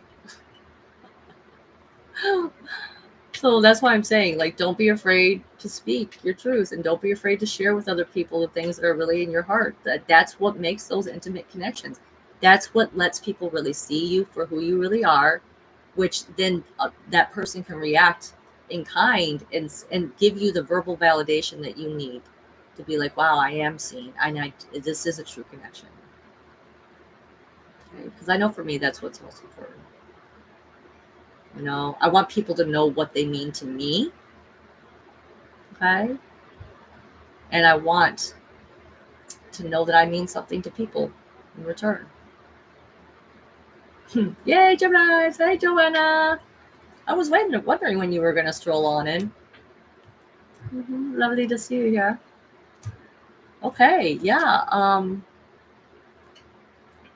So that's why I'm saying, like, don't be afraid to speak your truth, and don't be afraid to share with other people the things that are really in your heart. That's what makes those intimate connections. That's what lets people really see you for who you really are, which then that person can react in kind and give you the verbal validation that you need to be like, wow, I am seen. This is a true connection. Okay? Because I know for me, that's what's most important. You know, I want people to know what they mean to me. Okay. And I want to know that I mean something to people in return. Yay, Geminis. Hey, Joanna. I was wondering when you were going to stroll on in. Lovely to see you here. Okay. Yeah.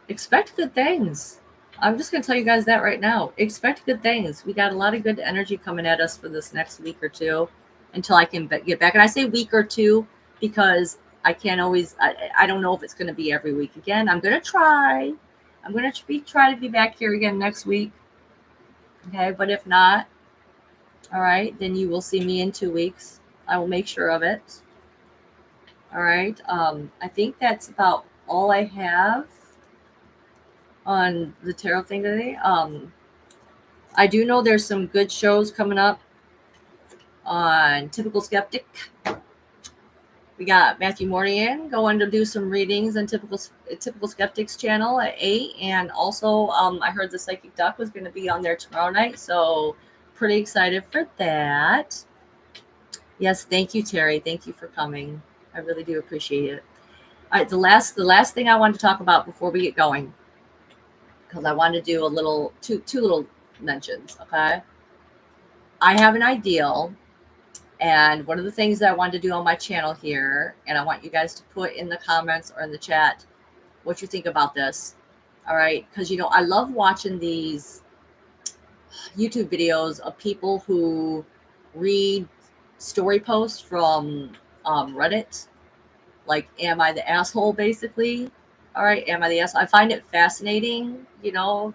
Expect good things. I'm just going to tell you guys that right now. Expect good things. We got a lot of good energy coming at us for this next week or two until I can get back. And I say week or two because I can't always, I don't know if it's going to be every week again. I'm going to try. I'm going to try to be back here again next week. Okay. But if not, all right, then you will see me in 2 weeks. I will make sure of it. All right. I think that's about all I have on the tarot thing today. I do know there's some good shows coming up on Typical Skeptic. We got Matthew Mordian going to do some readings on Typical Skeptic's channel at 8. And also, I heard the Psychic Duck was going to be on there tomorrow night. So pretty excited for that. Yes, thank you, Terry. Thank you for coming. I really do appreciate it. All right, the last thing I wanted to talk about before we get going, because I want to do two little mentions, okay? I have an ideal, and one of the things that I wanted to do on my channel here, and I want you guys to put in the comments or in the chat what you think about this, all right? Because, I love watching these YouTube videos of people who read story posts from Reddit, like, am I the asshole, basically? All right, am I the asshole? I find it fascinating,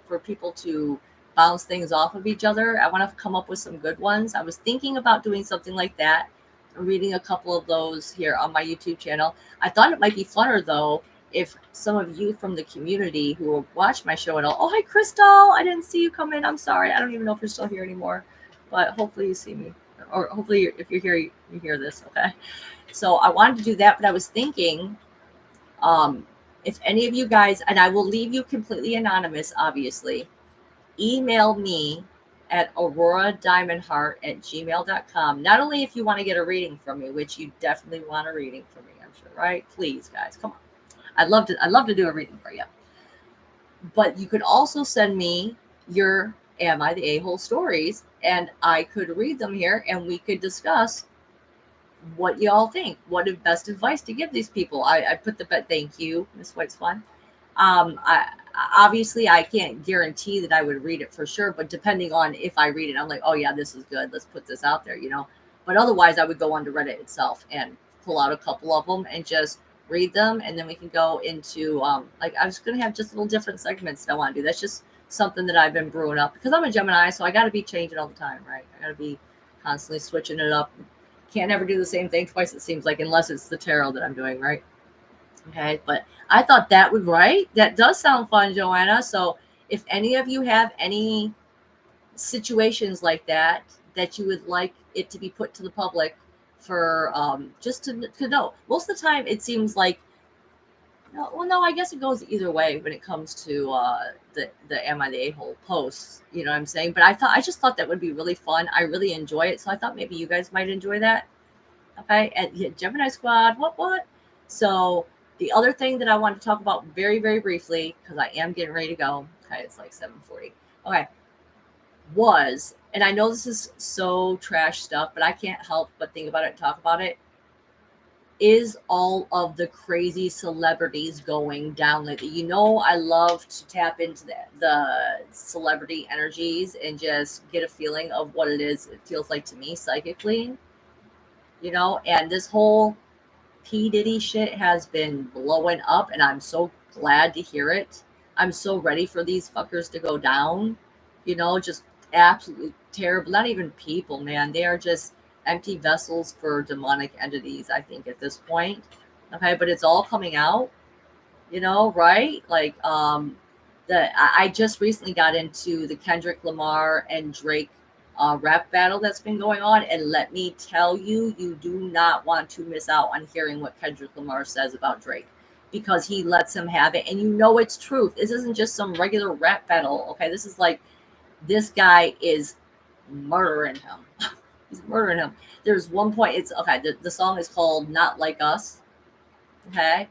for people to bounce things off of each other. I want to come up with some good ones. I was thinking about doing something like that, reading a couple of those here on my YouTube channel. I thought it might be funner, though, if some of you from the community who will watch my show and all, oh, hi, Crystal, I didn't see you come in. I'm sorry. I don't even know if you're still here anymore, but hopefully you see me, or hopefully if you're here, you hear this, okay? So I wanted to do that, but I was thinking, if any of you guys, and I will leave you completely anonymous, obviously, email me at auroradiamondheart@gmail.com. Not only if you want to get a reading from me, which you definitely want a reading from me, I'm sure, right? Please, guys, come on. I'd love to do a reading for you. But you could also send me your Am I the A-hole stories, and I could read them here, and we could discuss what y'all think. What is best advice to give these people? I put the bet. Thank you, Miss White Swan. I obviously I can't guarantee that I would read it for sure, but depending on if I read it, I'm like, oh yeah, this is good. Let's put this out there, you know. But otherwise, I would go onto Reddit itself and pull out a couple of them and just read them, and then we can go into like I was gonna have just little different segments that I want to do. That's just something that I've been brewing up because I'm a Gemini, so I got to be changing all the time, right? I got to be constantly switching it up. Can't ever do the same thing twice. It seems like unless it's the tarot that I'm doing, right? Okay, but I thought that would right. That does sound fun, Joanna. So if any of you have any situations like that you would like it to be put to the public for just to know. Most of the time it seems like no, I guess it goes either way when it comes to the Am I the A-hole posts, you know what I'm saying? But I just thought that would be really fun. I really enjoy it. So I thought maybe you guys might enjoy that. Okay. And yeah, Gemini Squad, what? So the other thing that I want to talk about very, very briefly, because I am getting ready to go. Okay, it's like 7:40. Okay. And I know this is so trash stuff, but I can't help but think about it and talk about it. Is all of the crazy celebrities going down lately? You know, I love to tap into the celebrity energies and just get a feeling of what it feels like to me psychically, you know, and this whole P. Diddy shit has been blowing up, and I'm so glad to hear it. I'm so ready for these fuckers to go down, you know, just absolutely terrible. Not even people, man. They are just empty vessels for demonic entities, I think, at this point. Okay, but it's all coming out, you know, right? Like, I just recently got into the Kendrick Lamar and Drake rap battle that's been going on, and let me tell you, you do not want to miss out on hearing what Kendrick Lamar says about Drake because he lets him have it, and you know it's truth. This isn't just some regular rap battle. Okay, this is like this guy is murdering him. He's murdering him. There's one point. It's okay. The song is called "Not Like Us." Okay,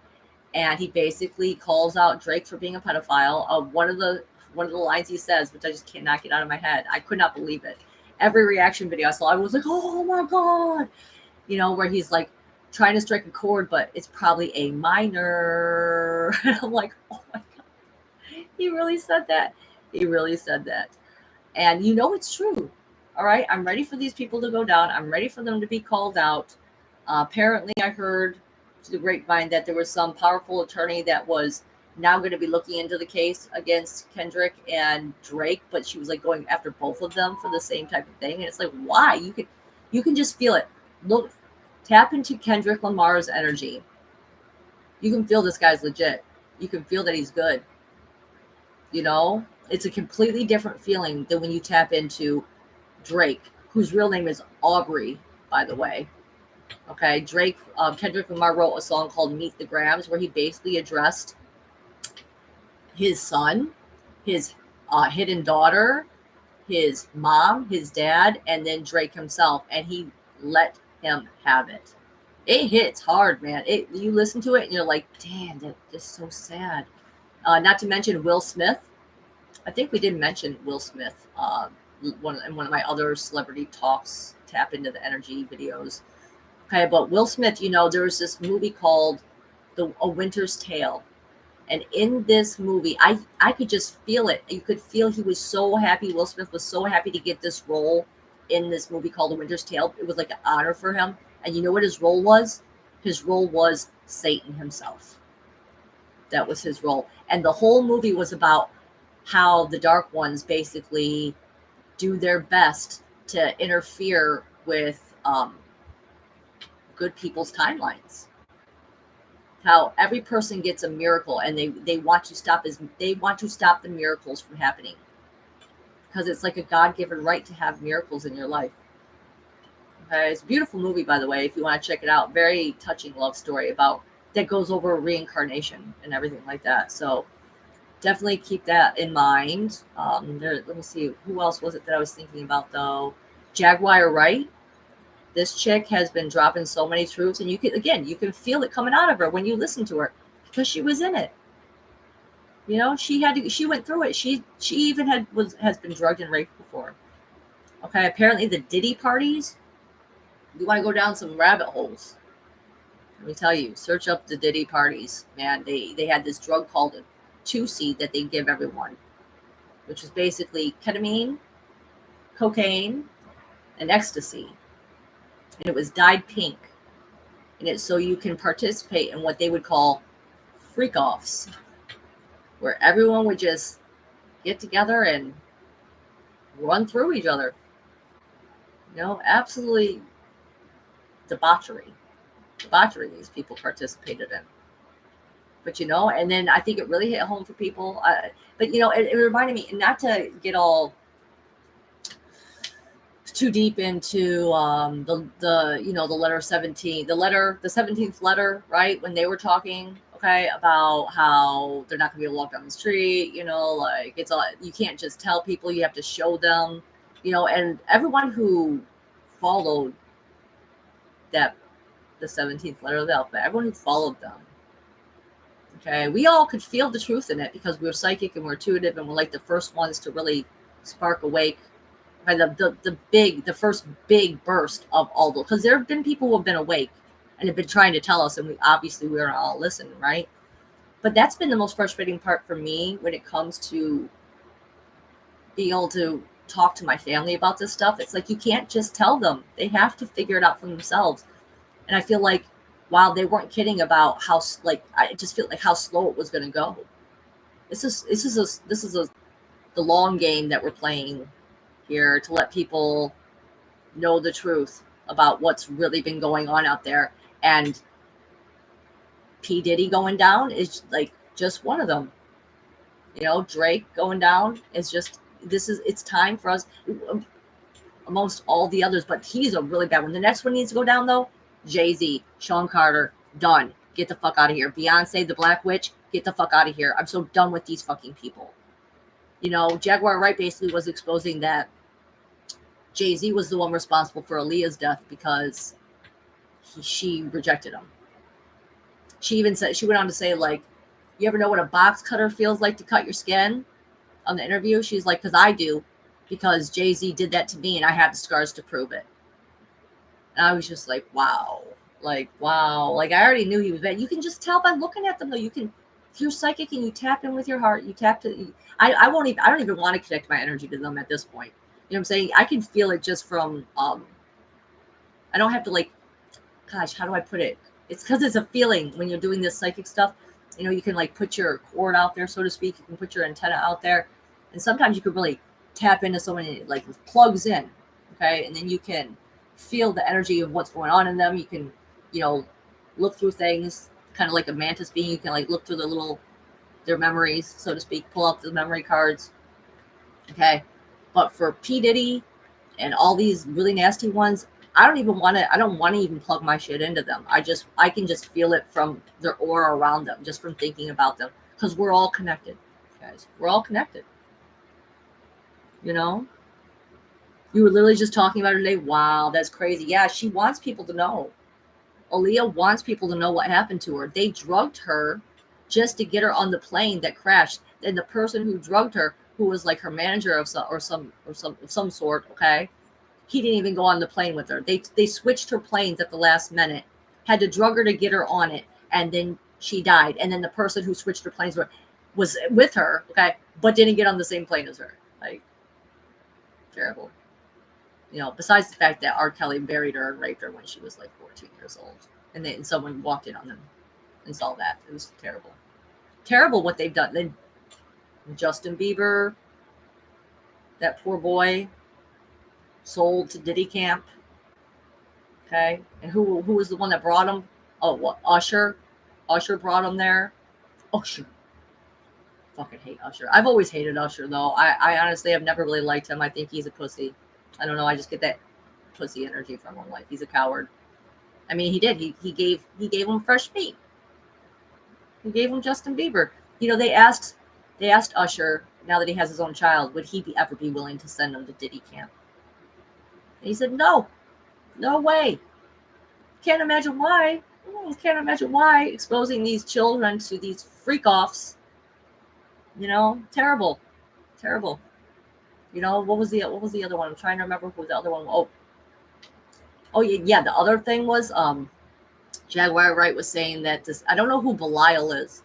and he basically calls out Drake for being a pedophile. One of the lines he says, which I just cannot get out of my head. I could not believe it. Every reaction video I saw, I was like, "Oh my god!" You know, where he's like trying to strike a chord, but it's probably a minor. And I'm like, "Oh my god, he really said that. He really said that." And you know it's true. All right, I'm ready for these people to go down. I'm ready for them to be called out. Apparently, I heard to the grapevine that there was some powerful attorney that was now going to be looking into the case against Kendrick and Drake, but she was like going after both of them for the same type of thing. And it's like, why? You can just feel it. Look, tap into Kendrick Lamar's energy. You can feel this guy's legit. You can feel that he's good. You know, it's a completely different feeling than when you tap into Drake, whose real name is Aubrey, by the way. Okay, Kendrick Lamar wrote a song called "Meet the Grams," where he basically addressed his son, his hidden daughter, his mom, his dad, and then Drake himself, and he let him have it. It hits hard, man. You listen to it and you're like, damn, that's just so sad. Not to mention Will Smith. I think we did mention Will Smith in one of my other celebrity talks, tap into the energy videos. Okay, but Will Smith, you know, there was this movie called A Winter's Tale. And in this movie, I could just feel it. You could feel he was so happy. Will Smith was so happy to get this role in this movie called A Winter's Tale. It was like an honor for him. And you know what his role was? His role was Satan himself. That was his role. And the whole movie was about how the Dark Ones basically do their best to interfere with good people's timelines. How every person gets a miracle, and they want to stop the miracles from happening, because it's like a God-given right to have miracles in your life. Okay, it's a beautiful movie, by the way, if you want to check it out. Very touching love story about that goes over reincarnation and everything like that. So definitely keep that in mind. Let me see, who else was it that I was thinking about though? Jaguar Wright. This chick has been dropping so many truths, and you can feel it coming out of her when you listen to her because she was in it. You know, she went through it. She even has been drugged and raped before. Okay, apparently the Diddy parties You want to go down some rabbit holes? Let me tell you, search up the Diddy parties, man. They had this drug called a 2C that they give everyone, which is basically ketamine, cocaine, and ecstasy. And it was dyed pink. And it's so you can participate in what they would call freak offs, where everyone would just get together and run through each other. Absolutely debauchery. Debauchery these people participated in. But, and then I think it really hit home for people. But, it reminded me, not to get all too deep into the letter 17, the 17th letter, right? When they were talking, okay, about how they're not gonna be able to walk down the street, like it's all, you can't just tell people, you have to show them, and everyone who followed the 17th letter of the alphabet, everyone who followed them, okay, we all could feel the truth in it because we're psychic and we're intuitive and we're like the first ones to really spark awake. By the first big burst of all those, because there have been people who have been awake and have been trying to tell us, and we're all listening, right? But that's been the most frustrating part for me when it comes to being able to talk to my family about this stuff. It's like you can't just tell them; they have to figure it out for themselves. And I feel like while they weren't kidding about how, like, I just feel like how slow it was going to go. This is the long game that we're playing here to let people know the truth about what's really been going on out there. And P. Diddy going down is like just one of them. Drake going down is just, it's time for us amongst all the others, but he's a really bad one. The next one needs to go down though, Jay-Z, Sean Carter, done. Get the fuck out of here. Beyonce, the Black Witch, get the fuck out of here. I'm so done with these fucking people. Jaguar Wright basically was exposing that Jay-Z was the one responsible for Aaliyah's death because she rejected him. She went on to say, like, you ever know what a box cutter feels like to cut your skin? On the interview, she's like, because I do, because Jay-Z did that to me and I had the scars to prove it. And I was just like, wow. Like, wow. Like, I already knew he was bad. You can just tell by looking at them, though. You can, if you're psychic and you tap in with your heart, you tap to, I don't even want to connect my energy to them at this point. You know what I'm saying? I can feel it just from, I don't have to, like, gosh, how do I put it? It's because it's a feeling when you're doing this psychic stuff. You can, like, put your cord out there, so to speak. You can put your antenna out there. And sometimes you could really tap into someone and, like, with plugs in, okay? And then you can feel the energy of what's going on in them. You can, look through things, kind of like a mantis being. You can, like, look through their memories, so to speak, pull out the memory cards, okay? But for P. Diddy and all these really nasty ones, I don't want to even plug my shit into them. I can just feel it from their aura around them, just from thinking about them, because we're all connected, guys. We're all connected. You were literally just talking about her today. Wow, that's crazy. Yeah, she wants people to know. Aaliyah wants people to know what happened to her. They drugged her just to get her on the plane that crashed. And the person who drugged her, who was like her manager of some sort, okay, he didn't even go on the plane with her. They switched her planes at the last minute, had to drug her to get her on it, and then she died. And then the person who switched her planes was with her, okay, but didn't get on the same plane as her. Like, terrible. Besides the fact that R. Kelly buried her and raped her when she was like 14 years old, and someone walked in on them and saw that. It was terrible. Terrible what they've done. Then Justin Bieber, that poor boy, sold to Diddy Camp. Okay, and who was the one that brought him? Oh, what, Usher? Usher brought him there. Usher. Fucking hate Usher. I've always hated Usher though. I honestly have never really liked him. I think he's a pussy. I don't know. I just get that pussy energy from him. Like, he's a coward. I mean, he did. He gave him fresh meat. He gave him Justin Bieber. They asked Usher, now that he has his own child, would he ever be willing to send him to Diddy Camp? And he said, no way. Can't imagine why. Can't imagine why exposing these children to these freak offs. Terrible. What was the other one? I'm trying to remember who the other one was. Oh, Oh yeah. The other thing was Jaguar Wright was saying that this. I don't know who Belial is.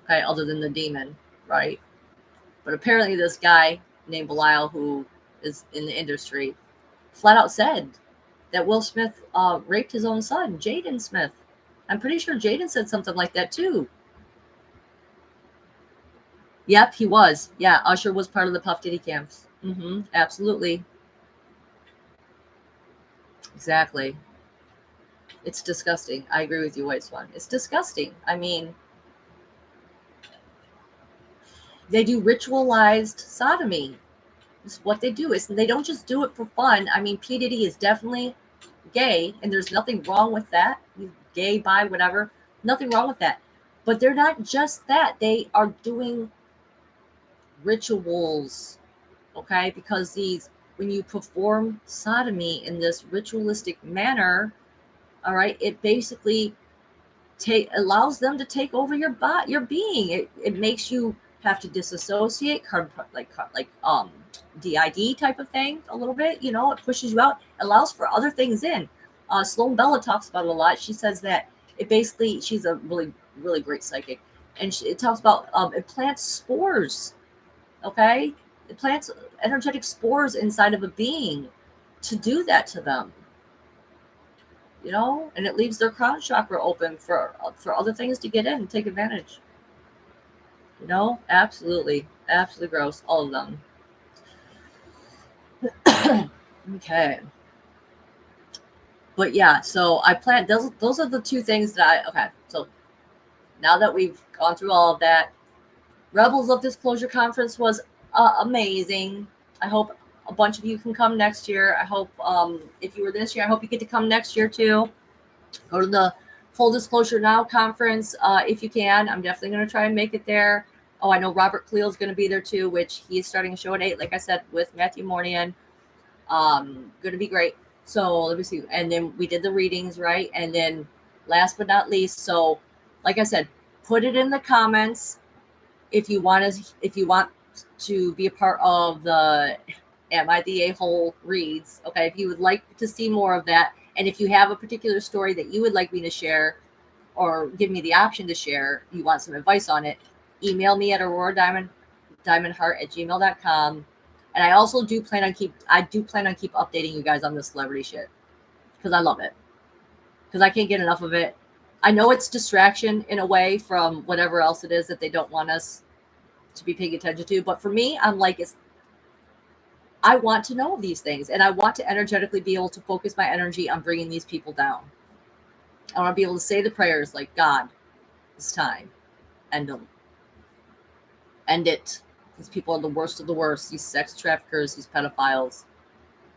Okay, other than the demon, right? But apparently this guy named Belial, who is in the industry, flat out said that Will Smith raped his own son, Jaden Smith. I'm pretty sure Jaden said something like that too. Yep, he was. Yeah, Usher was part of the Puff Diddy camps. Absolutely. Exactly. It's disgusting. I agree with you, White Swan. It's disgusting. I mean, they do ritualized sodomy. It's what they do. They don't just do it for fun. I mean, P. Diddy is definitely gay, and there's nothing wrong with that. He's gay, bi, whatever. Nothing wrong with that. But they're not just that. They are doing rituals, okay? Because when you perform sodomy in this ritualistic manner, all right, it basically allows them to take over your being. It makes you have to disassociate, like DID type of thing a little bit. It pushes you out, allows for other things in. Sloan Bella talks about it a lot. She says that it basically, she's a really, really great psychic, and it talks about it plants spores. Okay, it plants energetic spores inside of a being to do that to them. And it leaves their crown chakra open for other things to get in and take advantage. Absolutely gross, all of them. Okay, but yeah, so I plan those are the two things that so now that we've gone through all of that, Rebels of Disclosure Conference was amazing. I hope a bunch of you can come next year. I hope if you were this year, I hope you get to come next year too. Go to the Full Disclosure Now conference if you can. I'm definitely going to try and make it there. Oh, I know Robert Cleal is going to be there too, which he is starting a show at 8, like I said, with Matthew Mornian. Going to be great. So let me see. And then we did the readings, right? And then last but not least, so like I said, put it in the comments if you want to be a part of the Am I the A-hole reads. Okay, if you would like to see more of that, and if you have a particular story that you would like me to share or give me the option to share, you want some advice on it, email me at auroradiamondheart@gmail.com. And I also do plan on keep updating you guys on the celebrity shit because I love it, because I can't get enough of it. I know it's distraction in a way from whatever else it is that they don't want us to be paying attention to, but for me, I'm like, I want to know these things, and I want to energetically be able to focus my energy on bringing these people down. I want to be able to say the prayers like, God, it's time. End them. End it. These people are the worst of the worst. These sex traffickers, these pedophiles.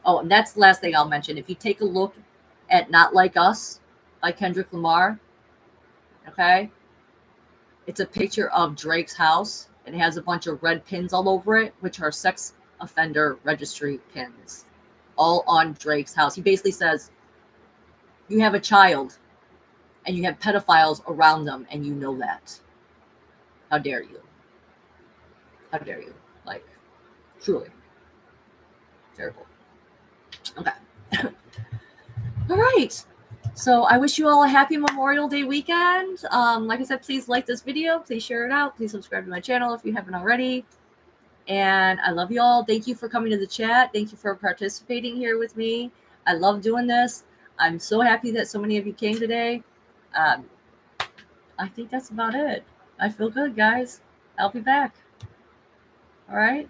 Oh, and that's the last thing I'll mention. If you take a look at Not Like Us by Kendrick Lamar, okay, it's a picture of Drake's house. It has a bunch of red pins all over it, which are sex offender registry pins, all on Drake's house. He basically says, you have a child and you have pedophiles around them, and you know that. How dare you? How dare you? Like, truly. Terrible. Okay. All right. So I wish you all a happy Memorial Day weekend. Like I said, please like this video. Please share it out. Please subscribe to my channel if you haven't already. And I love you all. Thank you for coming to the chat. Thank you for participating here with me. I love doing this. I'm so happy that so many of you came today. I think that's about it. I feel good, guys. I'll be back. All right.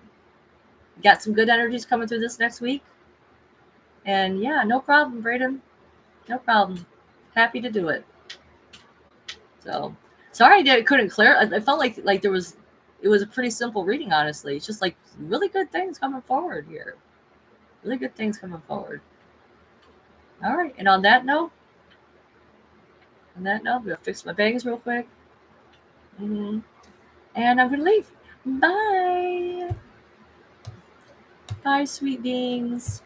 Got some good energies coming through this next week. And yeah, no problem, Braden. No problem. Happy to do it. So sorry I couldn't clear. I felt like it was a pretty simple reading, honestly. It's just like really good things coming forward here. Really good things coming forward. All right. And on that note, I'm gonna fix my bangs real quick. And I'm gonna leave. Bye. Bye, sweet beings.